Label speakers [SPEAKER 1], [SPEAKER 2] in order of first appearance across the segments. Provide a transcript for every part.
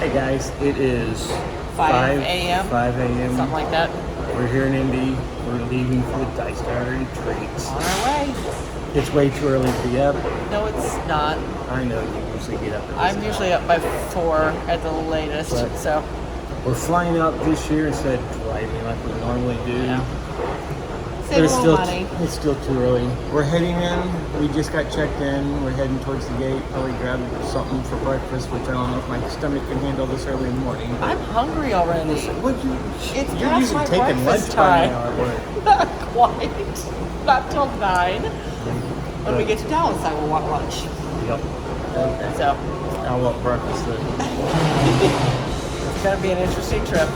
[SPEAKER 1] Hey guys, it is
[SPEAKER 2] 5 a.m.
[SPEAKER 1] 5 a.m.
[SPEAKER 2] Something like that.
[SPEAKER 1] We're here in Indy. We're leaving for the Dice Tower retreats.
[SPEAKER 2] On our way.
[SPEAKER 1] It's way too early to be up.
[SPEAKER 2] No, it's not.
[SPEAKER 1] I know you usually get up at this
[SPEAKER 2] I'm
[SPEAKER 1] time.
[SPEAKER 2] usually up by 4 at the latest,
[SPEAKER 1] But-
[SPEAKER 2] so.
[SPEAKER 1] We're flying out this year instead of driving like we normally do.
[SPEAKER 2] Yeah.
[SPEAKER 1] But
[SPEAKER 2] Save
[SPEAKER 1] it's
[SPEAKER 2] a
[SPEAKER 1] still
[SPEAKER 2] little money.
[SPEAKER 1] it's still too early. We're heading in. We just got checked in. We're heading towards the gate. Probably grab something for breakfast, which I don't know if my stomach can handle this early in the morning.
[SPEAKER 2] I'm hungry already.
[SPEAKER 1] What you?
[SPEAKER 2] It's
[SPEAKER 1] You're
[SPEAKER 2] past
[SPEAKER 1] usually
[SPEAKER 2] my
[SPEAKER 1] taking lunch
[SPEAKER 2] breakfast
[SPEAKER 1] by
[SPEAKER 2] time.
[SPEAKER 1] now at work.
[SPEAKER 2] Not quite. Not till 9. When we get to Dallas, I will want lunch.
[SPEAKER 1] Yep. Okay.
[SPEAKER 2] So,
[SPEAKER 1] I want breakfast then.
[SPEAKER 2] it's going to be an interesting trip.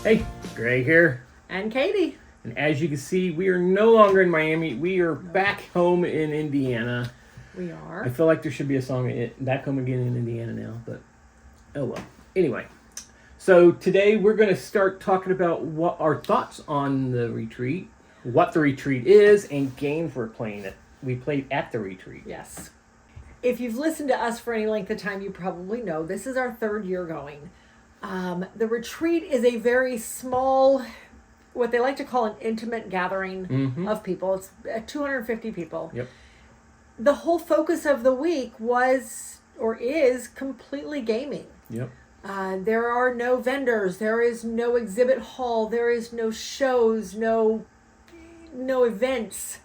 [SPEAKER 1] Hey, Gray here.
[SPEAKER 2] And Katy.
[SPEAKER 1] And as you can see, we are no longer in Miami. We are back home in Indiana.
[SPEAKER 2] We are.
[SPEAKER 1] I feel like there should be a song back home again in Indiana now, but oh well. Anyway, so today we're going to start talking about what our thoughts on the retreat, what the retreat is, and games we're playing. We played at the retreat.
[SPEAKER 3] Yes. If you've listened to us for any length of time, you probably know this is our third year going. The retreat is a very small, what they like to call an intimate gathering of people. It's 250 people.
[SPEAKER 1] Yep.
[SPEAKER 3] The whole focus of the week was, or is, completely gaming.
[SPEAKER 1] Yep.
[SPEAKER 3] There are no vendors. There is no exhibit hall. There is no shows, no events.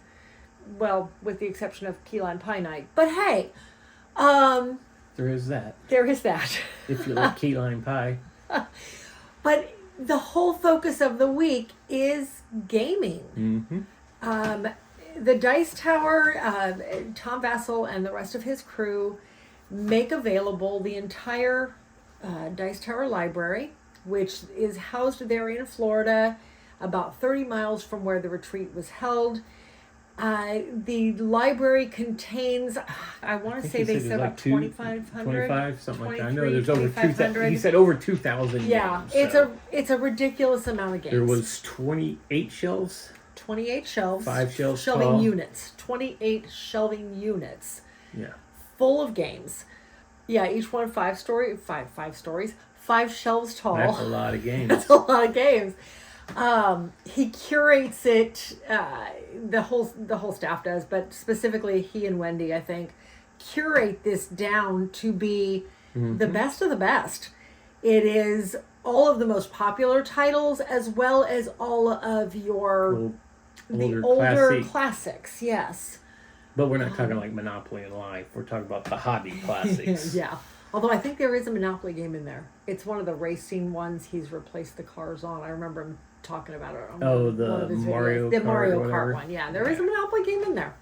[SPEAKER 3] Well, with the exception of key lime pie night. But hey,
[SPEAKER 1] There is that.
[SPEAKER 3] there is that.
[SPEAKER 1] If you like key lime pie.
[SPEAKER 3] But the whole focus of the week is gaming.
[SPEAKER 1] Mm-hmm.
[SPEAKER 3] The Dice Tower, Tom Vassell and the rest of his crew make available the entire Dice Tower library, which is housed there in Florida, about 30 miles from where the retreat was held. The library contains, I want to say they said about 2,500.
[SPEAKER 1] 25, something like that. I know
[SPEAKER 3] 23,
[SPEAKER 1] there's over 2,000.
[SPEAKER 3] 2,500.
[SPEAKER 1] He said over 2,000
[SPEAKER 3] Yeah,
[SPEAKER 1] games. So
[SPEAKER 3] it's a ridiculous amount of games.
[SPEAKER 1] there was 28 shelves.
[SPEAKER 3] 28 shelves.
[SPEAKER 1] 5 shelves
[SPEAKER 3] Shelving
[SPEAKER 1] tall.
[SPEAKER 3] units. 28 shelving units.
[SPEAKER 1] Yeah.
[SPEAKER 3] Full of games. Yeah, each one five stories. 5 shelves tall.
[SPEAKER 1] That's a lot of games.
[SPEAKER 3] That's a lot of games. He curates it. The whole staff does, but specifically he and Wendy, I think, curate this down to be the best of the best. It is all of the most popular titles, as well as all of your the older classics. Yes,
[SPEAKER 1] But we're not talking like Monopoly and Life. We're talking about the hobby classics.
[SPEAKER 3] yeah. Although I think there is a Monopoly game in there. It's one of the racing ones he's replaced the cars on. I remember him talking about it on
[SPEAKER 1] Oh,
[SPEAKER 3] one of
[SPEAKER 1] the
[SPEAKER 3] his
[SPEAKER 1] Mario
[SPEAKER 3] videos. The
[SPEAKER 1] Kart
[SPEAKER 3] Mario
[SPEAKER 1] or whatever.
[SPEAKER 3] Kart one. Yeah, there is a Monopoly game in there.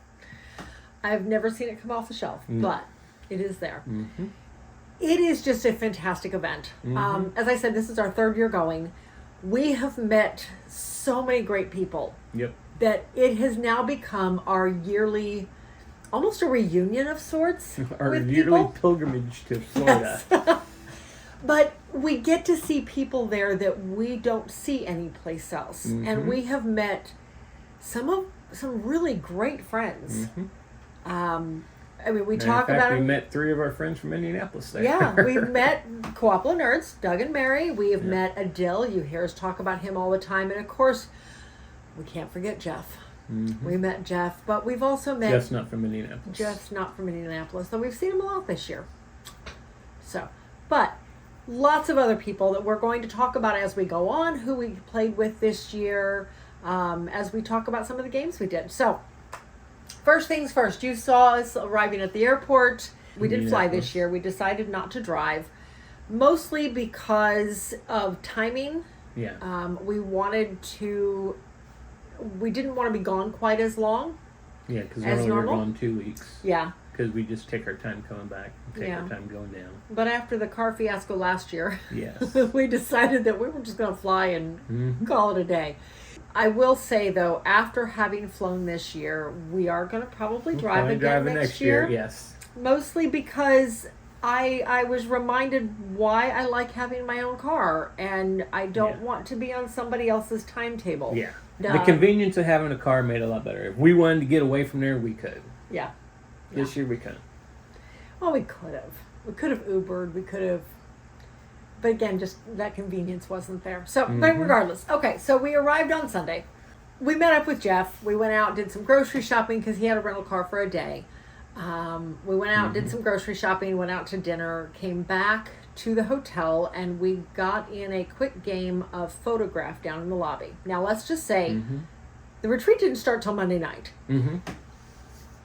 [SPEAKER 3] I've never seen it come off the shelf, but it is there.
[SPEAKER 1] Mm-hmm.
[SPEAKER 3] It is just a fantastic event. As I said, this is our third year going. We have met so many great people
[SPEAKER 1] Yep.
[SPEAKER 3] that it has now become our yearly, almost a reunion of sorts.
[SPEAKER 1] Our
[SPEAKER 3] with
[SPEAKER 1] yearly
[SPEAKER 3] people.
[SPEAKER 1] pilgrimage to Florida.
[SPEAKER 3] Yes. But we get to see people there that we don't see anyplace else. And we have met some really great friends. I mean, we talk about
[SPEAKER 1] we
[SPEAKER 3] it.
[SPEAKER 1] met 3 of our friends from Indianapolis there.
[SPEAKER 3] Yeah, we've met Coopla Nerds, Doug and Mary. We have met Adil. You hear us talk about him all the time. And of course, we can't forget Jeff. We met Jeff, but we've also met...
[SPEAKER 1] Jeff's not from Indianapolis.
[SPEAKER 3] Jeff's not from Indianapolis, though we've seen him a lot this year. So, but lots of other people that we're going to talk about as we go on, who we played with this year, as we talk about some of the games we did. So, first things first, you saw us arriving at the airport. We did fly this year. We decided not to drive, mostly because of timing.
[SPEAKER 1] Yeah.
[SPEAKER 3] We didn't want to be gone quite as long.
[SPEAKER 1] Yeah, because
[SPEAKER 3] as
[SPEAKER 1] normally we're
[SPEAKER 3] normal.
[SPEAKER 1] gone 2 weeks.
[SPEAKER 3] Yeah.
[SPEAKER 1] Because we just take our time coming back and take our time going down.
[SPEAKER 3] But after the car fiasco last year,
[SPEAKER 1] Yes.
[SPEAKER 3] we decided that we were just going to fly and call it a day. I will say, though, after having flown this year, we are going to probably drive again next year.
[SPEAKER 1] Yes.
[SPEAKER 3] Mostly because I was reminded why I like having my own car, and I don't want to be on somebody else's timetable.
[SPEAKER 1] Yeah. The convenience of having a car made it a lot better. If we wanted to get away from there, we could.
[SPEAKER 3] Yeah.
[SPEAKER 1] This year we couldn't.
[SPEAKER 3] Well, we could have. We could have Ubered. We could have. But again, just that convenience wasn't there. So, but regardless. Okay, so we arrived on Sunday. We met up with Jeff. We went out, did some grocery shopping because he had a rental car for a day. We went out, did some grocery shopping, went out to dinner, came back to the hotel, and we got in a quick game of photograph down in the lobby. Now, let's just say the retreat didn't start till Monday night.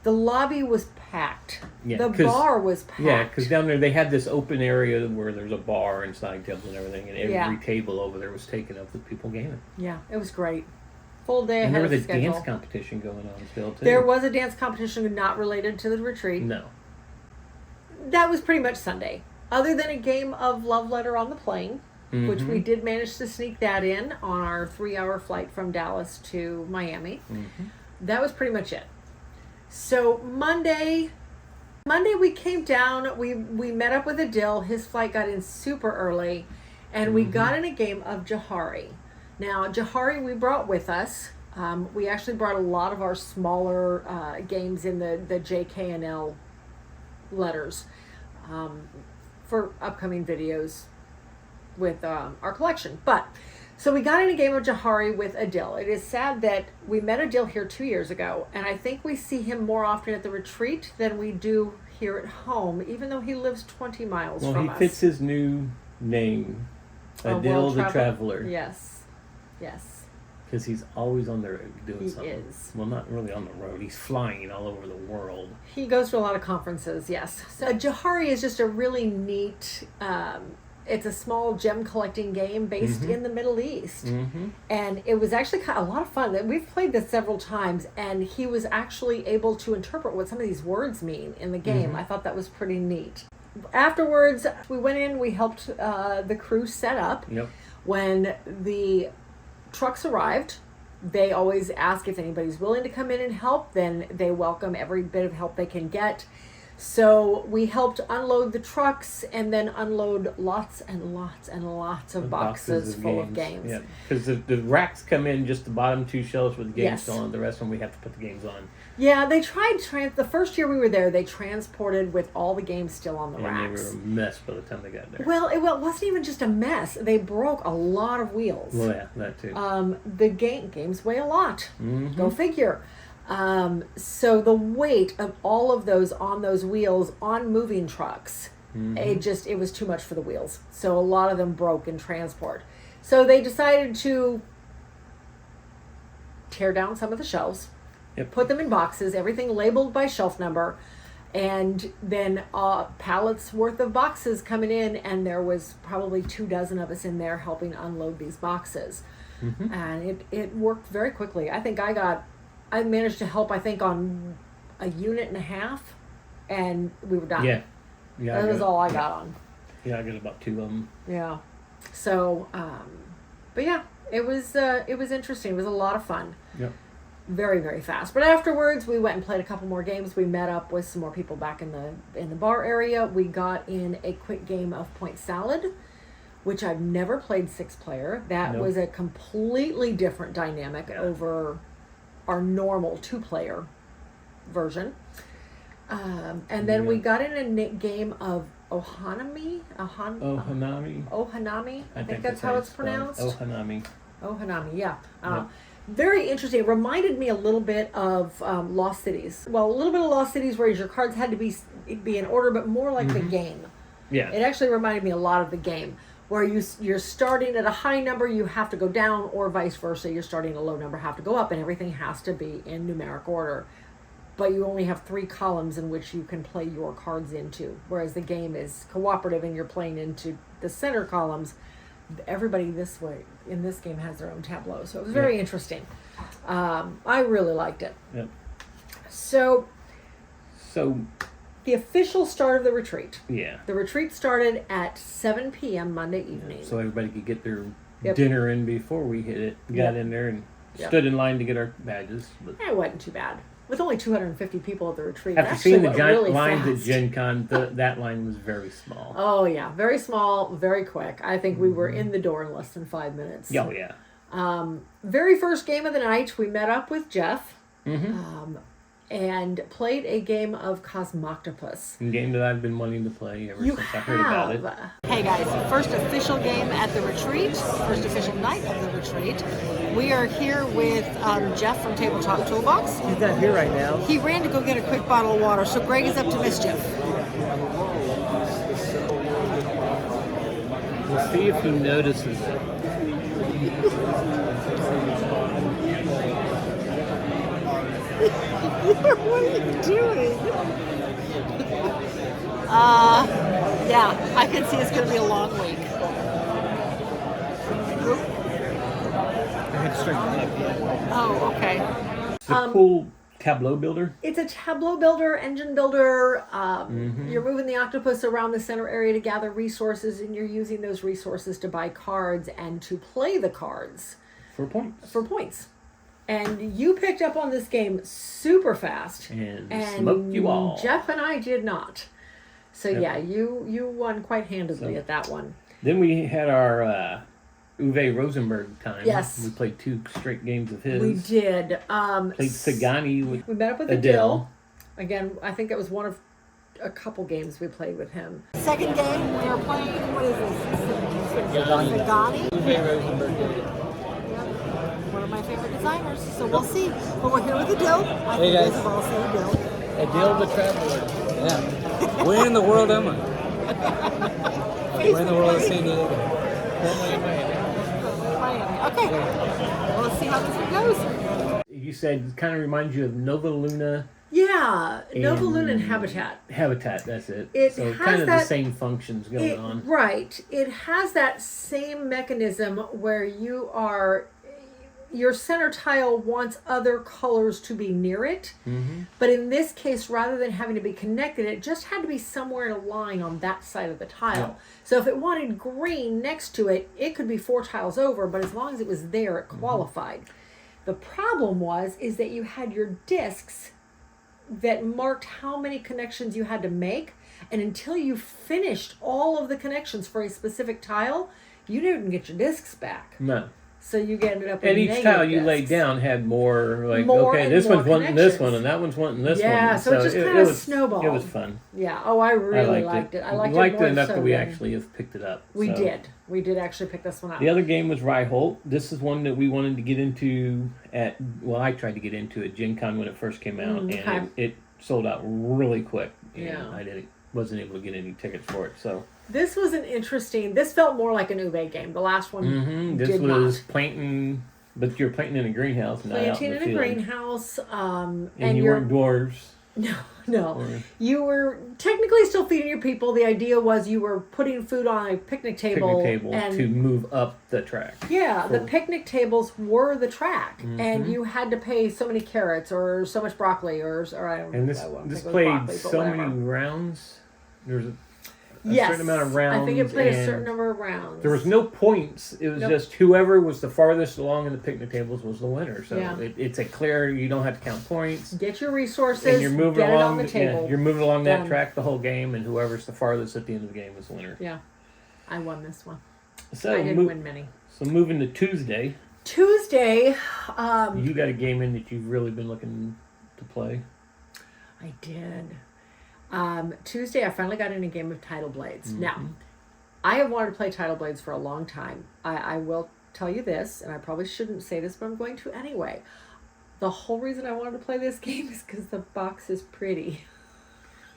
[SPEAKER 3] The lobby was packed.
[SPEAKER 1] Yeah,
[SPEAKER 3] the bar was packed.
[SPEAKER 1] Yeah, because down there they had this open area where there's a bar and side tables and everything, and every table over there was taken up with people gaming.
[SPEAKER 3] Yeah, it was great. Full day
[SPEAKER 1] and
[SPEAKER 3] ahead
[SPEAKER 1] there was
[SPEAKER 3] of
[SPEAKER 1] a
[SPEAKER 3] schedule.
[SPEAKER 1] dance competition going on still, too.
[SPEAKER 3] There was a dance competition not related to the retreat.
[SPEAKER 1] No.
[SPEAKER 3] That was pretty much Sunday. Other than a game of Love Letter on the plane, which we did manage to sneak that in on our 3-hour flight from Dallas to Miami. That was pretty much it. So Monday we came down, we met up with Adil. His flight got in super early, and we got in a game of Jahari. Now, Jahari we brought with us. We actually brought a lot of our smaller games in the J, K, and L letters for upcoming videos with our collection. But, so we got in a game of Jahari with Adil. It is sad that we met Adil here 2 years ago, and I think we see him more often at the retreat than we do here at home, even though he lives 20 miles from us.
[SPEAKER 1] Well, he fits his new name, Adil the Traveler.
[SPEAKER 3] Yes, yes.
[SPEAKER 1] Because he's always on the road doing something.
[SPEAKER 3] He is.
[SPEAKER 1] Well, not really on the road. He's flying all over the world.
[SPEAKER 3] He goes to a lot of conferences, yes. So Jahari is just a really neat... it's a small gem collecting game based in the Middle East. And it was actually a lot of fun. We've played this several times, and he was actually able to interpret what some of these words mean in the game. I thought that was pretty neat. Afterwards, we went in, we helped the crew set up. When the trucks arrived, they always ask if anybody's willing to come in and help. Then they welcome every bit of help they can get. So we helped unload the trucks and then unload lots and lots and lots of boxes full of games.
[SPEAKER 1] Yeah, because the racks come in just the bottom 2 shelves with the games
[SPEAKER 3] Yes.
[SPEAKER 1] still on. The rest of them we have to put the games on.
[SPEAKER 3] Yeah, they tried the first year we were there, they transported with all the games still on the
[SPEAKER 1] And
[SPEAKER 3] racks.
[SPEAKER 1] they were a mess by the time they got there.
[SPEAKER 3] Well, it wasn't even just a mess. They broke a lot of wheels.
[SPEAKER 1] Well, yeah, that too.
[SPEAKER 3] The games weigh a lot. Go figure. So the weight of all of those on those wheels on moving trucks, it was too much for the wheels. So a lot of them broke in transport. So they decided to tear down some of the shelves, put them in boxes, everything labeled by shelf number, and then pallets worth of boxes coming in, and there was probably 24 of us in there helping unload these boxes. And it worked very quickly. I think I managed to help, on a unit and a half, and we were done.
[SPEAKER 1] Yeah.
[SPEAKER 3] That was all I got on.
[SPEAKER 1] Yeah, I got about 2 of them.
[SPEAKER 3] Yeah. So, but yeah, it was interesting. It was a lot of fun.
[SPEAKER 1] Yep.
[SPEAKER 3] Very, very fast. But afterwards, we went and played a couple more games. We met up with some more people back in the bar area. We got in a quick game of Point Salad, which I've never played 6-player. That was a completely different dynamic over our normal 2-player version. And then we got in a game of Ohanami. Ohanami. I think that's how it's pronounced.
[SPEAKER 1] Ohanami,
[SPEAKER 3] yeah. Very interesting. It reminded me a little bit of Lost Cities. Well, a little bit of Lost Cities where your cards had to be in order, but more like the game.
[SPEAKER 1] Yeah.
[SPEAKER 3] It actually reminded me a lot of the game where you're starting at a high number, you have to go down, or vice versa. You're starting at a low number, have to go up, and everything has to be in numeric order. But you only have 3 columns in which you can play your cards into, whereas the game is cooperative and you're playing into the center columns. Everybody this way in this game has their own tableau, so it was very interesting. I really liked it.
[SPEAKER 1] Yep.
[SPEAKER 3] So
[SPEAKER 1] So,
[SPEAKER 3] the official start of the retreat.
[SPEAKER 1] yeah.
[SPEAKER 3] The retreat started at 7 p.m. Monday evening.
[SPEAKER 1] So everybody could get their
[SPEAKER 3] Yep.
[SPEAKER 1] dinner in before we hit it. Got
[SPEAKER 3] Yep.
[SPEAKER 1] in there and
[SPEAKER 3] Yep.
[SPEAKER 1] stood in line to get our badges. But
[SPEAKER 3] It wasn't too bad. With only 250 people at the retreat.
[SPEAKER 1] after
[SPEAKER 3] actually
[SPEAKER 1] seeing the
[SPEAKER 3] went
[SPEAKER 1] giant
[SPEAKER 3] really
[SPEAKER 1] lines
[SPEAKER 3] fast.
[SPEAKER 1] at Gen Con, that line was very small.
[SPEAKER 3] Oh, yeah. Very small, very quick. I think we were in the door in less than 5 minutes.
[SPEAKER 1] Oh, yeah.
[SPEAKER 3] Very first game of the night, we met up with Jeff
[SPEAKER 1] Mm-hmm.
[SPEAKER 3] and played a game of Cosmoctopus.
[SPEAKER 1] A game that I've been wanting to play ever since I heard about it.
[SPEAKER 3] Hey guys, first official game at the retreat, first official night of the retreat. We are here with Jeff from Tabletop Toolbox.
[SPEAKER 4] He's not here right now.
[SPEAKER 3] He ran to go get a quick bottle of water, so Greg is up to mischief.
[SPEAKER 1] We'll see if he notices it.
[SPEAKER 3] What are you doing? Yeah, I can see it's going to be a long week.
[SPEAKER 4] I had to straighten it up.
[SPEAKER 3] Oh, okay.
[SPEAKER 1] It's a cool tableau builder.
[SPEAKER 3] It's a tableau builder, engine builder. You're moving the octopus around the center area to gather resources, and you're using those resources to buy cards and to play the cards
[SPEAKER 1] For points.
[SPEAKER 3] for points. And you picked up on this game super fast.
[SPEAKER 1] And smoked you all.
[SPEAKER 3] Jeff and I did not. So
[SPEAKER 1] Yep.
[SPEAKER 3] yeah, you won quite handedly at that one.
[SPEAKER 1] Then we had our Uwe Rosenberg time.
[SPEAKER 3] Yes.
[SPEAKER 1] We played 2 straight games of his.
[SPEAKER 3] We did.
[SPEAKER 1] Played Sagani with
[SPEAKER 3] We met up with
[SPEAKER 1] Adele.
[SPEAKER 3] Again, I think that was one of a couple games we played with him. Second game, we were playing, what is this? Sagani.
[SPEAKER 1] Uwe Rosenberg.
[SPEAKER 3] One of my favorite designers, so we'll see. But we're here with Adele. I
[SPEAKER 4] Hey,
[SPEAKER 3] think
[SPEAKER 4] guys.
[SPEAKER 3] you have all seen Adele.
[SPEAKER 1] Adele the Traveler.
[SPEAKER 4] Yeah. Where in the world am I? Where in the world is San Diego?
[SPEAKER 3] Miami. Okay. Well, let's see how this one goes.
[SPEAKER 1] You said it kind of reminds you of Nova Luna
[SPEAKER 3] Yeah, Nova Luna and Habitat.
[SPEAKER 1] Habitat, that's it.
[SPEAKER 3] It
[SPEAKER 1] so
[SPEAKER 3] has
[SPEAKER 1] kind of the
[SPEAKER 3] that-
[SPEAKER 1] same functions going on.
[SPEAKER 3] Right. It has that same mechanism where your center tile wants other colors to be near it.
[SPEAKER 1] Mm-hmm.
[SPEAKER 3] But in this case, rather than having to be connected, it just had to be somewhere in a line on that side of the tile.
[SPEAKER 1] Yeah.
[SPEAKER 3] So if it wanted green next to it, it could be 4 tiles over, but as long as it was there, it qualified. The problem is that you had your discs that marked how many connections you had to make, and until you finished all of the connections for a specific tile, you didn't get your discs back.
[SPEAKER 1] No.
[SPEAKER 3] So you ended up with
[SPEAKER 1] And each
[SPEAKER 3] negative
[SPEAKER 1] tile you laid
[SPEAKER 3] discs.
[SPEAKER 1] down had more, like,
[SPEAKER 3] More
[SPEAKER 1] okay,
[SPEAKER 3] and
[SPEAKER 1] this
[SPEAKER 3] more
[SPEAKER 1] one's wanting this
[SPEAKER 3] connections.
[SPEAKER 1] one, and that one's wanting this one.
[SPEAKER 3] Yeah, so it just kinda
[SPEAKER 1] was,
[SPEAKER 3] snowballed.
[SPEAKER 1] It was fun.
[SPEAKER 3] Yeah. Oh, I really liked it. I liked it more
[SPEAKER 1] enough
[SPEAKER 3] so
[SPEAKER 1] that we
[SPEAKER 3] than-
[SPEAKER 1] actually have picked it up.
[SPEAKER 3] We
[SPEAKER 1] so.
[SPEAKER 3] did. We did actually pick this one up.
[SPEAKER 1] The other game was Rye-Holt. This is one that we wanted to get into I tried to get into at Gen Con when it first came out,
[SPEAKER 3] okay.
[SPEAKER 1] and it sold out really quick. And
[SPEAKER 3] Yeah.
[SPEAKER 1] I wasn't able to get any tickets for it, so.
[SPEAKER 3] This was this felt more like an Uwe game. The last one
[SPEAKER 1] This
[SPEAKER 3] did
[SPEAKER 1] was
[SPEAKER 3] not.
[SPEAKER 1] planting, but you're planting in a greenhouse, not out
[SPEAKER 3] Planting
[SPEAKER 1] in
[SPEAKER 3] in
[SPEAKER 1] the
[SPEAKER 3] a
[SPEAKER 1] field.
[SPEAKER 3] greenhouse,
[SPEAKER 1] And
[SPEAKER 3] and
[SPEAKER 1] you
[SPEAKER 3] you're
[SPEAKER 1] weren't dwarves.
[SPEAKER 3] no.
[SPEAKER 1] Or-
[SPEAKER 3] You were technically still feeding your people. The idea was you were putting food on a picnic table, and
[SPEAKER 1] to move up the track.
[SPEAKER 3] yeah, the
[SPEAKER 1] for-
[SPEAKER 3] picnic tables were the track, and you had to pay so many carrots or so much broccoli or I don't.
[SPEAKER 1] And this
[SPEAKER 3] I won't
[SPEAKER 1] this
[SPEAKER 3] think it was
[SPEAKER 1] played
[SPEAKER 3] broccoli, but
[SPEAKER 1] so
[SPEAKER 3] whatever.
[SPEAKER 1] many rounds. There was a
[SPEAKER 3] Yes,
[SPEAKER 1] certain amount of rounds.
[SPEAKER 3] I think it played a
[SPEAKER 1] and
[SPEAKER 3] certain number of rounds.
[SPEAKER 1] There was no points. It was
[SPEAKER 3] Nope.
[SPEAKER 1] just whoever was the farthest along in the picnic tables was the winner. So
[SPEAKER 3] Yeah.
[SPEAKER 1] it's a clear. You don't have to count points.
[SPEAKER 3] Get your resources.
[SPEAKER 1] And you're moving
[SPEAKER 3] get
[SPEAKER 1] along.
[SPEAKER 3] it on the table.
[SPEAKER 1] you're moving along that
[SPEAKER 3] Done.
[SPEAKER 1] track the whole game, and whoever's the farthest at the end of the game is the winner.
[SPEAKER 3] Yeah, I won this one.
[SPEAKER 1] So
[SPEAKER 3] I didn't win many.
[SPEAKER 1] So moving to Tuesday,
[SPEAKER 3] Tuesday,
[SPEAKER 1] you got a game in that you've really been looking to play.
[SPEAKER 3] I did. Tuesday, I finally got in a game of Tidal Blades. Now, I have wanted to play Tidal Blades for a long time. I will tell you this, and I probably shouldn't say this, but I'm going to anyway. The whole reason I wanted to play this game is because the box is pretty.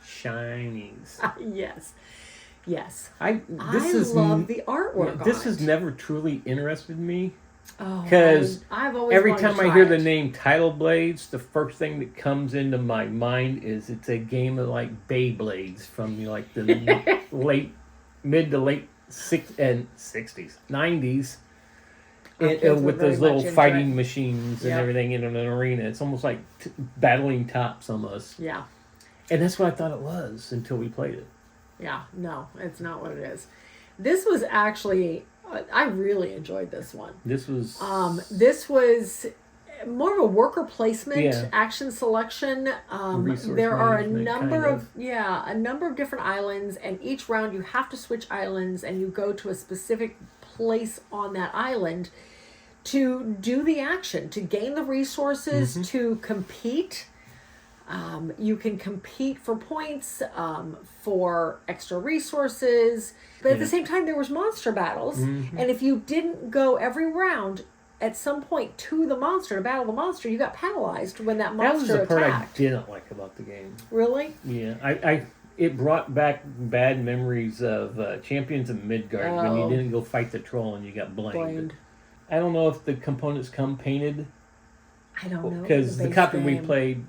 [SPEAKER 1] Shinies.
[SPEAKER 3] Yes. Yes.
[SPEAKER 1] I
[SPEAKER 3] love the artwork.
[SPEAKER 1] Yeah, this
[SPEAKER 3] on
[SPEAKER 1] has
[SPEAKER 3] it.
[SPEAKER 1] never truly interested me.
[SPEAKER 3] Oh,
[SPEAKER 1] 'Cause
[SPEAKER 3] I've always
[SPEAKER 1] Every
[SPEAKER 3] wanted to
[SPEAKER 1] time I
[SPEAKER 3] try
[SPEAKER 1] hear the
[SPEAKER 3] it.
[SPEAKER 1] name Title Blades, the first thing that comes into my mind is it's a game of like Beyblades from like the mid to late 60s, 90s.
[SPEAKER 3] Our kids were
[SPEAKER 1] With
[SPEAKER 3] very
[SPEAKER 1] those little
[SPEAKER 3] much into
[SPEAKER 1] fighting
[SPEAKER 3] it.
[SPEAKER 1] machines and
[SPEAKER 3] Yep.
[SPEAKER 1] everything in an arena. It's almost like battling tops almost.
[SPEAKER 3] Yeah.
[SPEAKER 1] And that's what I thought it was until we played it.
[SPEAKER 3] Yeah. No, it's not what it is. This was actually, I really enjoyed this one.
[SPEAKER 1] This was
[SPEAKER 3] This was more of a worker placement
[SPEAKER 1] Yeah.
[SPEAKER 3] action selection.
[SPEAKER 1] Resource
[SPEAKER 3] There are a
[SPEAKER 1] management,
[SPEAKER 3] number
[SPEAKER 1] kind
[SPEAKER 3] of a number of different islands, and each round you have to switch islands, and you go to a specific place on that island to do the action, to gain the resources, to compete. You can compete for points, for extra resources, but at the same time there was monster battles, and if you didn't go every round at some point to the monster to battle the monster, you got penalized when that
[SPEAKER 1] that was
[SPEAKER 3] monster
[SPEAKER 1] the part
[SPEAKER 3] attacked.
[SPEAKER 1] I didn't like about the game.
[SPEAKER 3] Really?
[SPEAKER 1] Yeah, it brought back bad memories of Champions of Midgard when
[SPEAKER 3] Oh.
[SPEAKER 1] you didn't go fight the troll and you got blamed.
[SPEAKER 3] Blamed.
[SPEAKER 1] I don't know if the components come painted
[SPEAKER 3] I don't know.
[SPEAKER 1] because the
[SPEAKER 3] base
[SPEAKER 1] copy we
[SPEAKER 3] game.
[SPEAKER 1] played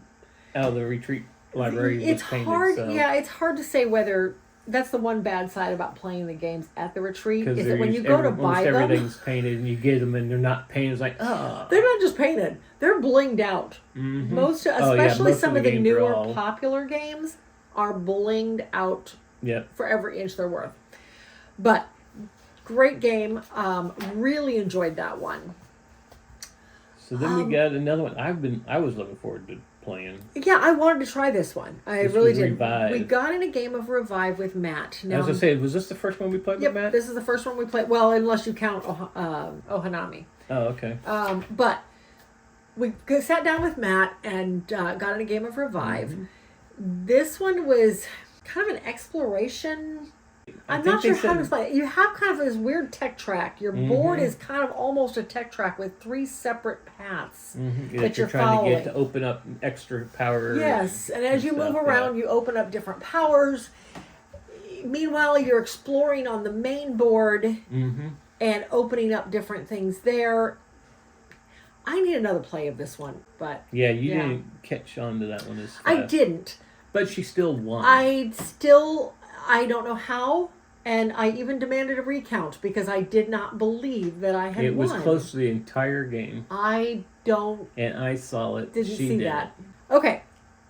[SPEAKER 1] out of the retreat library
[SPEAKER 3] It's
[SPEAKER 1] was painted.
[SPEAKER 3] hard.
[SPEAKER 1] So.
[SPEAKER 3] Yeah, it's hard to say whether that's the one bad side about playing the games at the retreat
[SPEAKER 1] Because
[SPEAKER 3] is that when you go to buy them,
[SPEAKER 1] everything's painted and you get them and they're not painted. It's like, oh.
[SPEAKER 3] they're not just painted; they're blinged out. Most, especially
[SPEAKER 1] most
[SPEAKER 3] some
[SPEAKER 1] of
[SPEAKER 3] of
[SPEAKER 1] the
[SPEAKER 3] the
[SPEAKER 1] games are
[SPEAKER 3] newer
[SPEAKER 1] all-
[SPEAKER 3] popular games, are blinged out
[SPEAKER 1] Yeah.
[SPEAKER 3] for every inch they're worth. But great game. Really enjoyed that one.
[SPEAKER 1] So then we got another one. I was looking forward to playing.
[SPEAKER 3] Yeah, I wanted to try this one. I
[SPEAKER 1] This
[SPEAKER 3] really
[SPEAKER 1] was
[SPEAKER 3] did.
[SPEAKER 1] Revive.
[SPEAKER 3] We got in a game of Revive with Matt.
[SPEAKER 1] I
[SPEAKER 3] Now,
[SPEAKER 1] was gonna say, was this the first one we played
[SPEAKER 3] yep,
[SPEAKER 1] with Matt?
[SPEAKER 3] this is the first one we played. Well, unless you count Ohanami.
[SPEAKER 1] Oh, okay.
[SPEAKER 3] But we sat down with Matt and got in a game of Revive. This one was kind of an exploration. I'm not sure how to explain it. You have kind of this weird tech track. Your board is kind of almost a tech track with 3 separate paths
[SPEAKER 1] That you're trying
[SPEAKER 3] following.
[SPEAKER 1] to get to open up extra power.
[SPEAKER 3] Yes, and as you
[SPEAKER 1] stuff,
[SPEAKER 3] move around, you open up different powers. Meanwhile, you're exploring on the main board and opening up different things there. I need another play of this one, but
[SPEAKER 1] Yeah, you didn't catch on to that one as fast.
[SPEAKER 3] I didn't.
[SPEAKER 1] But she still won.
[SPEAKER 3] I don't know how, and I even demanded a recount because I did not believe that I had
[SPEAKER 1] It was
[SPEAKER 3] won.
[SPEAKER 1] close to the entire game,
[SPEAKER 3] I
[SPEAKER 1] and I saw it.
[SPEAKER 3] didn't
[SPEAKER 1] she
[SPEAKER 3] see
[SPEAKER 1] didn't.
[SPEAKER 3] that. Okay,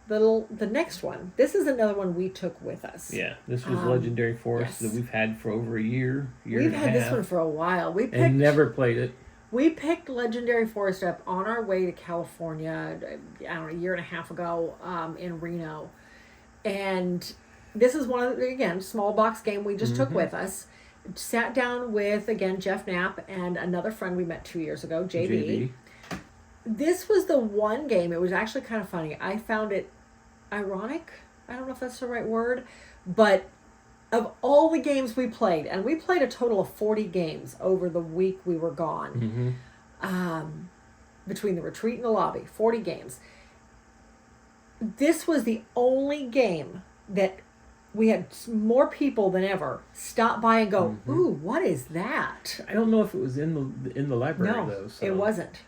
[SPEAKER 3] the next one. This is another one we took with us.
[SPEAKER 1] Yeah, this was Legendary Forest
[SPEAKER 3] yes.
[SPEAKER 1] that we've had for over a year
[SPEAKER 3] We've
[SPEAKER 1] and a
[SPEAKER 3] had this
[SPEAKER 1] half,
[SPEAKER 3] one for a while.
[SPEAKER 1] and never played it.
[SPEAKER 3] We picked Legendary Forest up on our way to California, I don't know, a year and a half ago, in Reno. And this is one of the, again, small box game we just took with us. Sat down with, again, Jeff Knapp and another friend we met 2 years ago, JB. This was the one game, it was actually kind of funny. I found it ironic. I don't know if that's the right word, but of all the games we played, and we played a total of 40 games over the week we were gone, between the retreat and the lobby, 40 games. This was the only game that we had more people than ever stop by and go, ooh, what is that?
[SPEAKER 1] I don't know if it was in the library
[SPEAKER 3] No,
[SPEAKER 1] though. So.
[SPEAKER 3] it wasn't.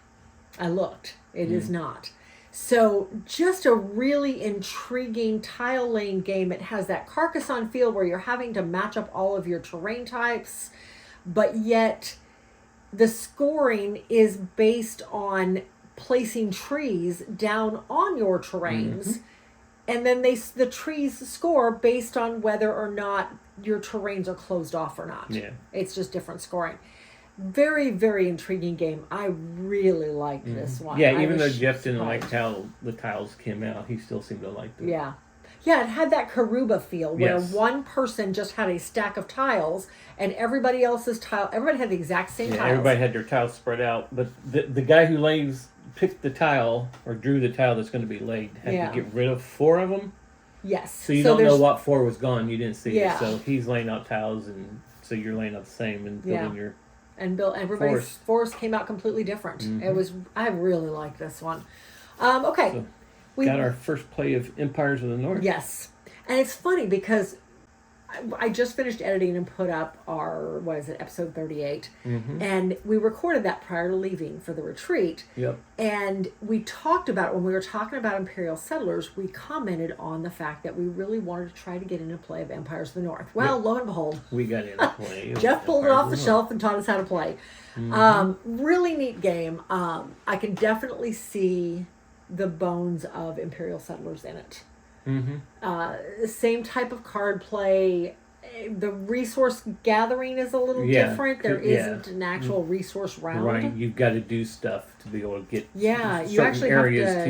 [SPEAKER 3] I looked. It is not. So just a really intriguing tile laying game. It has that Carcassonne feel where you're having to match up all of your terrain types, but yet the scoring is based on placing trees down on your terrains. And then the trees score based on whether or not your terrains are closed off or not.
[SPEAKER 1] Yeah.
[SPEAKER 3] It's just different scoring. Very, very intriguing game. I really liked this one.
[SPEAKER 1] Yeah,
[SPEAKER 3] I
[SPEAKER 1] even though
[SPEAKER 3] was
[SPEAKER 1] Jeff didn't like
[SPEAKER 3] surprised.
[SPEAKER 1] how the tiles came out, he still seemed to like it.
[SPEAKER 3] Yeah. Yeah, it had that Karuba feel where
[SPEAKER 1] Yes.
[SPEAKER 3] one person just had a stack of tiles and everybody else's everybody had the exact same
[SPEAKER 1] Yeah,
[SPEAKER 3] tiles.
[SPEAKER 1] everybody had their tiles spread out, but the guy who picked the tile or drew the tile that's going to be laid had
[SPEAKER 3] Yeah.
[SPEAKER 1] to get rid of 4 of them.
[SPEAKER 3] Yes.
[SPEAKER 1] So you don't know
[SPEAKER 3] there's-
[SPEAKER 1] what 4 was gone. You didn't see
[SPEAKER 3] Yeah.
[SPEAKER 1] it. So he's laying out tiles, and so you're laying out the same and building
[SPEAKER 3] Yeah.
[SPEAKER 1] your.
[SPEAKER 3] And everybody's forest came out completely different. It was, I really liked this one. Okay.
[SPEAKER 1] So got our first play of Empires of the North.
[SPEAKER 3] Yes. And it's funny because I just finished editing and put up our, episode 38. And we recorded that prior to leaving for the retreat.
[SPEAKER 1] Yep.
[SPEAKER 3] And we talked about, when we were talking about Imperial Settlers, we commented on the fact that we really wanted to try to get into play of Empires of the North. Well, lo and behold,
[SPEAKER 1] We got into play.
[SPEAKER 3] Jeff pulled it off the shelf and taught us how to play. Really neat game. I can definitely see the bones of Imperial Settlers in it. Same type of card play. The resource gathering is a little different. There isn't an actual resource round.
[SPEAKER 1] Right, you've got to do stuff to be able to get
[SPEAKER 3] You
[SPEAKER 1] certain
[SPEAKER 3] actually
[SPEAKER 1] areas
[SPEAKER 3] have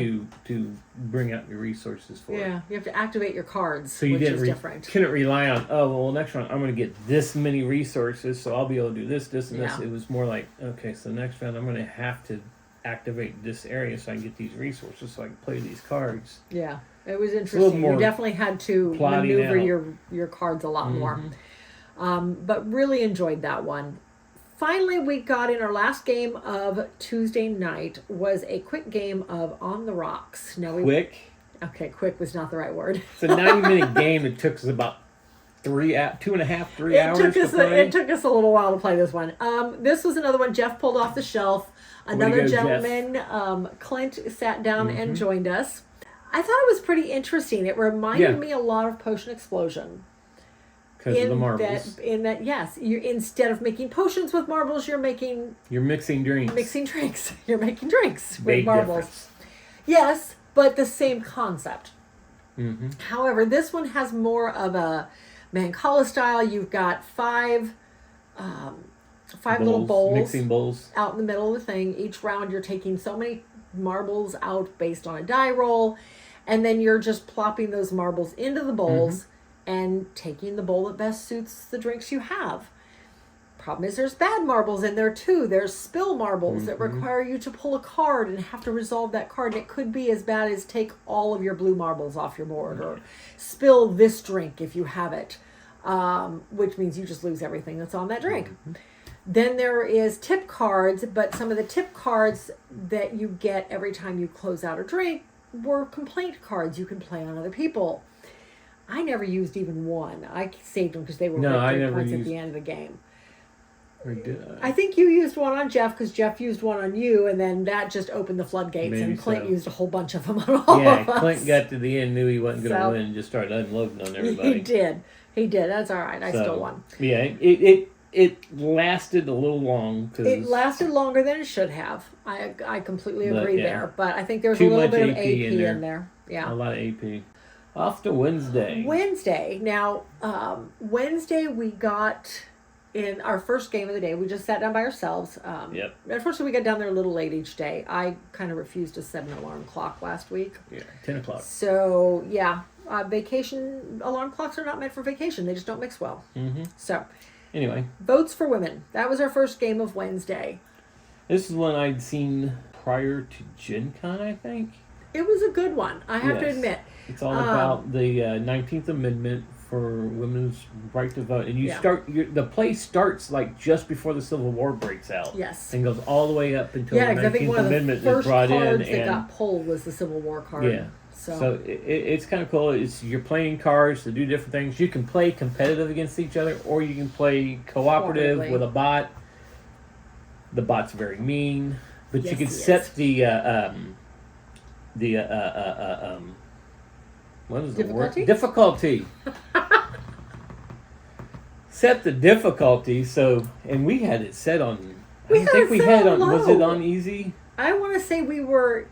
[SPEAKER 1] to bring out your resources for it.
[SPEAKER 3] Yeah, you have to activate your cards,
[SPEAKER 1] So you
[SPEAKER 3] which is different.
[SPEAKER 1] couldn't rely on, next round I'm going to get this many resources, so I'll be able to do this, and this. It was more like, okay, so next round I'm going to have to activate this area so I can get these resources so I can play these cards.
[SPEAKER 3] Yeah, it was interesting. You definitely had to maneuver your cards a lot more. But really enjoyed that one. Finally, we got in our last game of Tuesday night was a quick game of On the Rocks. Now
[SPEAKER 1] Quick?
[SPEAKER 3] Okay, quick was not the right word.
[SPEAKER 1] It's a 90-minute game that took us about 3 hours to play.
[SPEAKER 3] It took us a little while to play this one. This was another one Jeff pulled off the shelf. Another gentleman, Clint, sat down and joined us. I thought it was pretty interesting. It reminded me a lot of Potion Explosion.
[SPEAKER 1] Because of the marbles.
[SPEAKER 3] Yes, you instead of making potions with marbles, you're
[SPEAKER 1] mixing drinks.
[SPEAKER 3] You're making drinks with
[SPEAKER 1] Big
[SPEAKER 3] marbles.
[SPEAKER 1] Difference.
[SPEAKER 3] Yes, but the same concept. However, this one has more of a Mancala style. You've got five little bowls,
[SPEAKER 1] mixing bowls
[SPEAKER 3] out in the middle of the thing. Each round you're taking so many marbles out based on a die roll, and then you're just plopping those marbles into the bowls and taking the bowl that best suits the drinks you have. Problem is there's bad marbles in there too. There's spill marbles that require you to pull a card and have to resolve that card. And it could be as bad as take all of your blue marbles off your board or spill this drink if you have it, which means you just lose everything that's on that drink. Then there is tip cards, but some of the tip cards that you get every time you close out a drink were complaint cards you can play on other people. I never used even one. I saved them because they were victory points at the end of the game. I think you used one on Jeff because Jeff used one on you, and then that just opened the floodgates, and Clint used a whole bunch of them on all of us.
[SPEAKER 1] Clint got to the end, knew he wasn't going to win, and just started unloading on everybody.
[SPEAKER 3] He did. That's all right. I still won.
[SPEAKER 1] Yeah, it lasted a little long.
[SPEAKER 3] It lasted longer than it should have. I completely agree there. But I think there was a little bit of AP in there. Yeah,
[SPEAKER 1] a lot of AP. Off to Wednesday. Now, Wednesday we got in our first game of the day. We just sat down by ourselves. Unfortunately, we got down there a little late each day. I kind of refused to set an alarm clock last week. Yeah, 10 o'clock.
[SPEAKER 3] So, vacation alarm clocks are not meant for vacation. They just don't mix well. So,
[SPEAKER 1] anyway.
[SPEAKER 3] Votes for Women. That was our first game of Wednesday.
[SPEAKER 1] This is one I'd seen prior to Gen Con, I think.
[SPEAKER 3] It was a good one, I have to admit.
[SPEAKER 1] It's all about the 19th Amendment for women's right to vote. And the play starts like just before the Civil War breaks out.
[SPEAKER 3] Yes.
[SPEAKER 1] And goes all the way up until the 19th
[SPEAKER 3] I think one of
[SPEAKER 1] Amendment
[SPEAKER 3] the first
[SPEAKER 1] is brought in.
[SPEAKER 3] cards that got pulled was the Civil War card.
[SPEAKER 1] Yeah. So it's kind of cool. You're playing cards to do different things. You can play competitive against each other, or you can play cooperative with a bot. The bot's very mean, but you can set what is the word? Difficulty. Set the difficulty. So, and we had it set on. Was it on easy?
[SPEAKER 3] I want to say we were,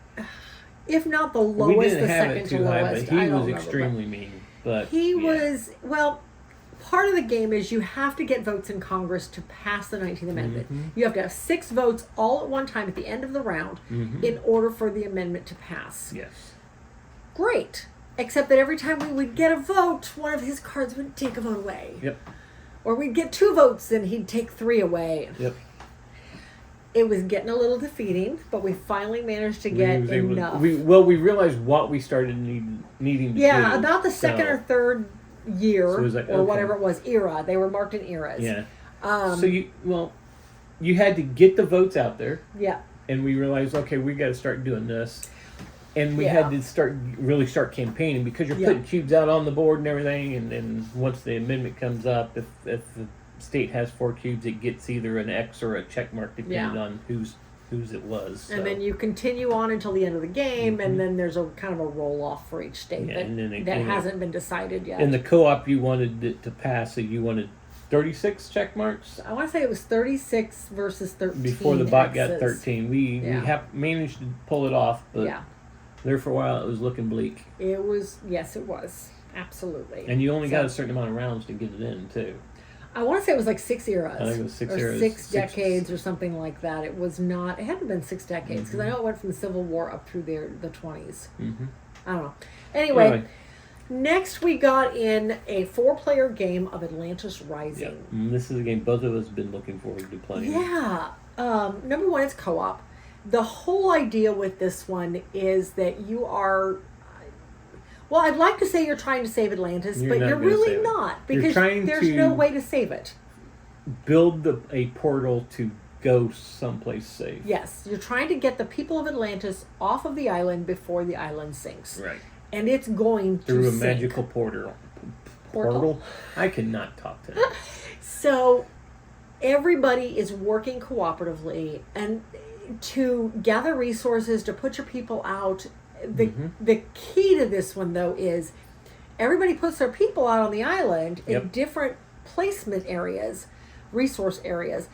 [SPEAKER 3] if not the lowest,
[SPEAKER 1] we didn't
[SPEAKER 3] the
[SPEAKER 1] have
[SPEAKER 3] second
[SPEAKER 1] it too
[SPEAKER 3] to
[SPEAKER 1] high,
[SPEAKER 3] lowest.
[SPEAKER 1] but he was extremely mean. But
[SPEAKER 3] he was part of the game is you have to get votes in Congress to pass the 19th Amendment. You have to have 6 votes all at one time at the end of the round in order for the amendment to pass.
[SPEAKER 1] Yes.
[SPEAKER 3] Great. Except that every time we would get a vote, one of his cards would take a vote away.
[SPEAKER 1] Yep.
[SPEAKER 3] Or we'd get 2 votes and he'd take 3 away.
[SPEAKER 1] Yep.
[SPEAKER 3] It was getting a little defeating, but we finally managed to get enough.
[SPEAKER 1] We realized what we started needing to do.
[SPEAKER 3] Yeah, about the second or third year whatever it was, era. They were marked in eras.
[SPEAKER 1] Yeah. You had to get the votes out there.
[SPEAKER 3] Yeah.
[SPEAKER 1] And we realized, okay, we got to start doing this. And we had to really start campaigning because you're putting cubes out on the board and everything. And then once the amendment comes up, if the state has 4 cubes, it gets either an X or a check mark depending on whose it was. So.
[SPEAKER 3] And then you continue on until the end of the game, and then there's a kind of a roll off for each state that hasn't been decided yet.
[SPEAKER 1] In the co-op, you wanted it to pass, so you wanted 36 check marks.
[SPEAKER 3] I want to say it was 36 versus 13.
[SPEAKER 1] Before the bot got 13, we have managed to pull it off, but. There for a while, it was looking bleak.
[SPEAKER 3] It was, yes, it was. Absolutely.
[SPEAKER 1] And you only got a certain amount of rounds to get it in, too.
[SPEAKER 3] I want to say it was like 6 eras.
[SPEAKER 1] I think it was 6
[SPEAKER 3] or
[SPEAKER 1] eras.
[SPEAKER 3] 6 decades or something like that. It was not, it hadn't been 6 decades, because I know it went from the Civil War up through the 20s. Mm-hmm. I don't know. Anyway, next we got in a 4-player game of Atlantis Rising.
[SPEAKER 1] Yep. This is a game both of us have been looking forward to playing.
[SPEAKER 3] Yeah. Number one, it's co-op. The whole idea with this one is that you are, well, I'd like to say you're trying to save Atlantis, but you're really not, because there's no way to save it.
[SPEAKER 1] Build a portal to go someplace safe.
[SPEAKER 3] Yes, you're trying to get the people of Atlantis off of the island before the island sinks.
[SPEAKER 1] Right.
[SPEAKER 3] And it's going to
[SPEAKER 1] through a
[SPEAKER 3] sink.
[SPEAKER 1] magical portal. I cannot talk to that.
[SPEAKER 3] So everybody is working cooperatively and to gather resources to put your people out. The key to this one, though, is everybody puts their people out on the island in different placement areas, resource areas,